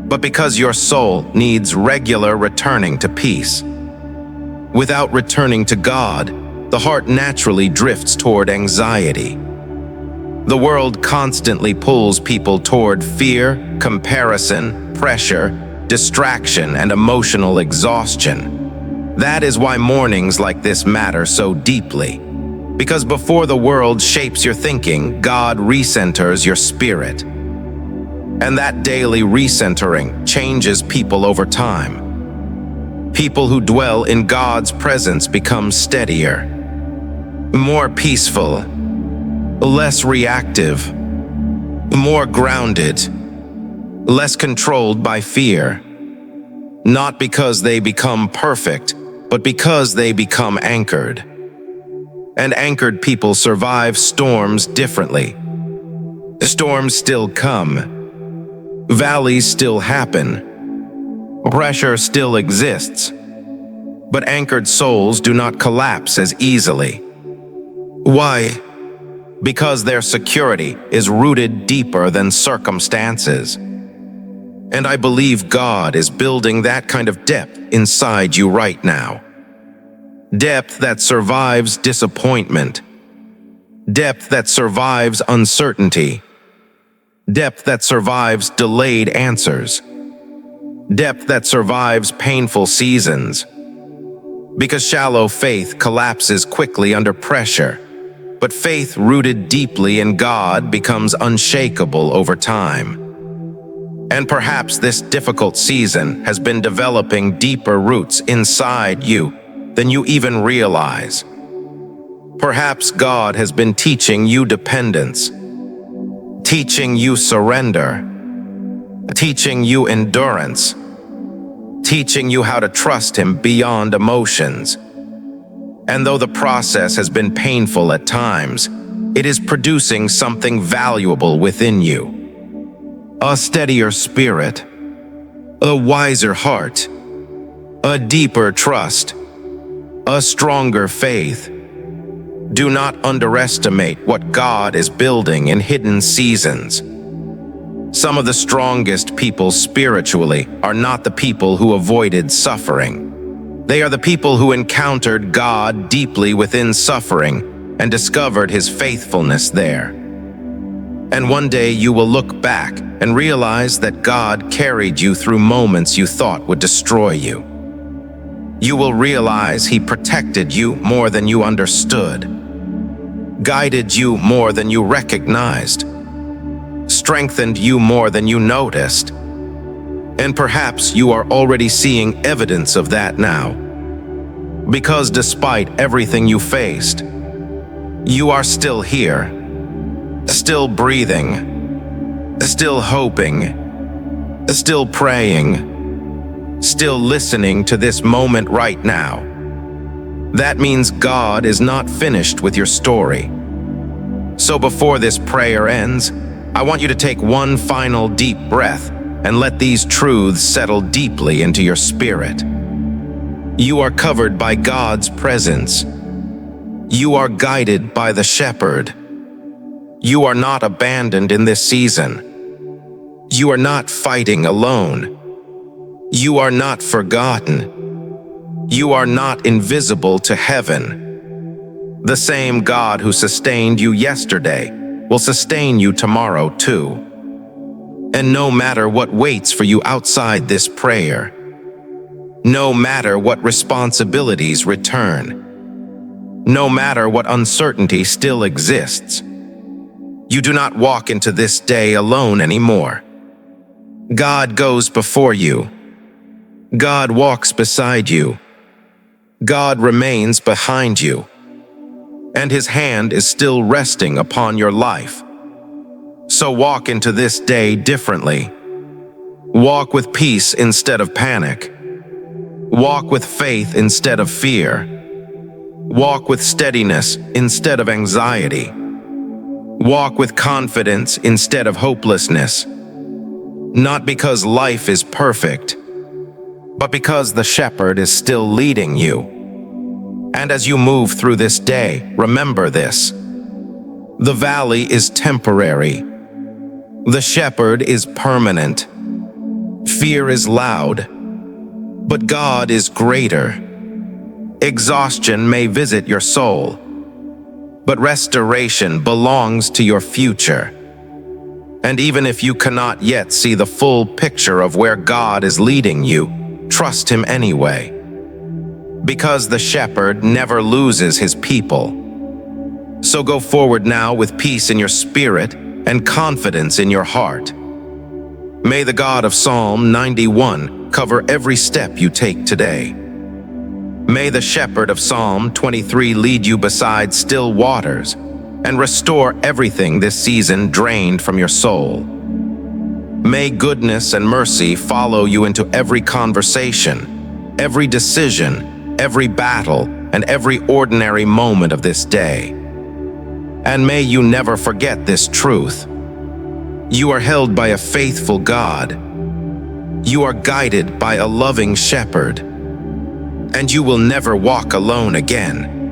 but because your soul needs regular returning to peace. Without returning to God, the heart naturally drifts toward anxiety. The world constantly pulls people toward fear, comparison, pressure, distraction, and emotional exhaustion. That is why mornings like this matter so deeply. Because before the world shapes your thinking, God recenters your spirit. And that daily recentering changes people over time. People who dwell in God's presence become steadier, more peaceful, less reactive, more grounded, less controlled by fear. Not because they become perfect, but because they become anchored. And anchored people survive storms differently. Storms still come. Valleys still happen. Pressure still exists. But anchored souls do not collapse as easily. Why? Because their security is rooted deeper than circumstances. And I believe God is building that kind of depth inside you right now. Depth that survives disappointment. Depth that survives uncertainty. Depth that survives delayed answers. Depth that survives painful seasons. Because shallow faith collapses quickly under pressure, but faith rooted deeply in God becomes unshakable over time. And perhaps this difficult season has been developing deeper roots inside you than you even realize. Perhaps God has been teaching you dependence, teaching you surrender, teaching you endurance, teaching you how to trust Him beyond emotions. And though the process has been painful at times, it is producing something valuable within you. A steadier spirit, a wiser heart, a deeper trust, a stronger faith. Do not underestimate what God is building in hidden seasons. Some of the strongest people spiritually are not the people who avoided suffering. They are the people who encountered God deeply within suffering and discovered His faithfulness there. And one day you will look back and realize that God carried you through moments you thought would destroy you. You will realize He protected you more than you understood, guided you more than you recognized, strengthened you more than you noticed. And perhaps you are already seeing evidence of that now. Because despite everything you faced, you are still here, still breathing, still hoping, still praying, still listening to this moment right now. That means God is not finished with your story. So before this prayer ends, I want you to take one final deep breath and let these truths settle deeply into your spirit. You are covered by God's presence. You are guided by the Shepherd. You are not abandoned in this season. You are not fighting alone. You are not forgotten. You are not invisible to heaven. The same God who sustained you yesterday will sustain you tomorrow too. And no matter what waits for you outside this prayer, no matter what responsibilities return, no matter what uncertainty still exists, you do not walk into this day alone anymore. God goes before you. God walks beside you. God remains behind you. And His hand is still resting upon your life. So walk into this day differently. Walk with peace instead of panic. Walk with faith instead of fear. Walk with steadiness instead of anxiety. Walk with confidence instead of hopelessness. Not because life is perfect, but because the shepherd is still leading you. And as you move through this day, remember this: the valley is temporary. The shepherd is permanent. Fear is loud, but God is greater. Exhaustion may visit your soul, but restoration belongs to your future. And even if you cannot yet see the full picture of where God is leading you, trust Him anyway. Because the shepherd never loses his people. So go forward now with peace in your spirit and confidence in your heart. May the God of Psalm 91 cover every step you take today. May the shepherd of Psalm 23 lead you beside still waters and restore everything this season drained from your soul. May goodness and mercy follow you into every conversation, every decision, every battle, and every ordinary moment of this day. And may you never forget this truth: you are held by a faithful God. You are guided by a loving shepherd. And you will never walk alone again.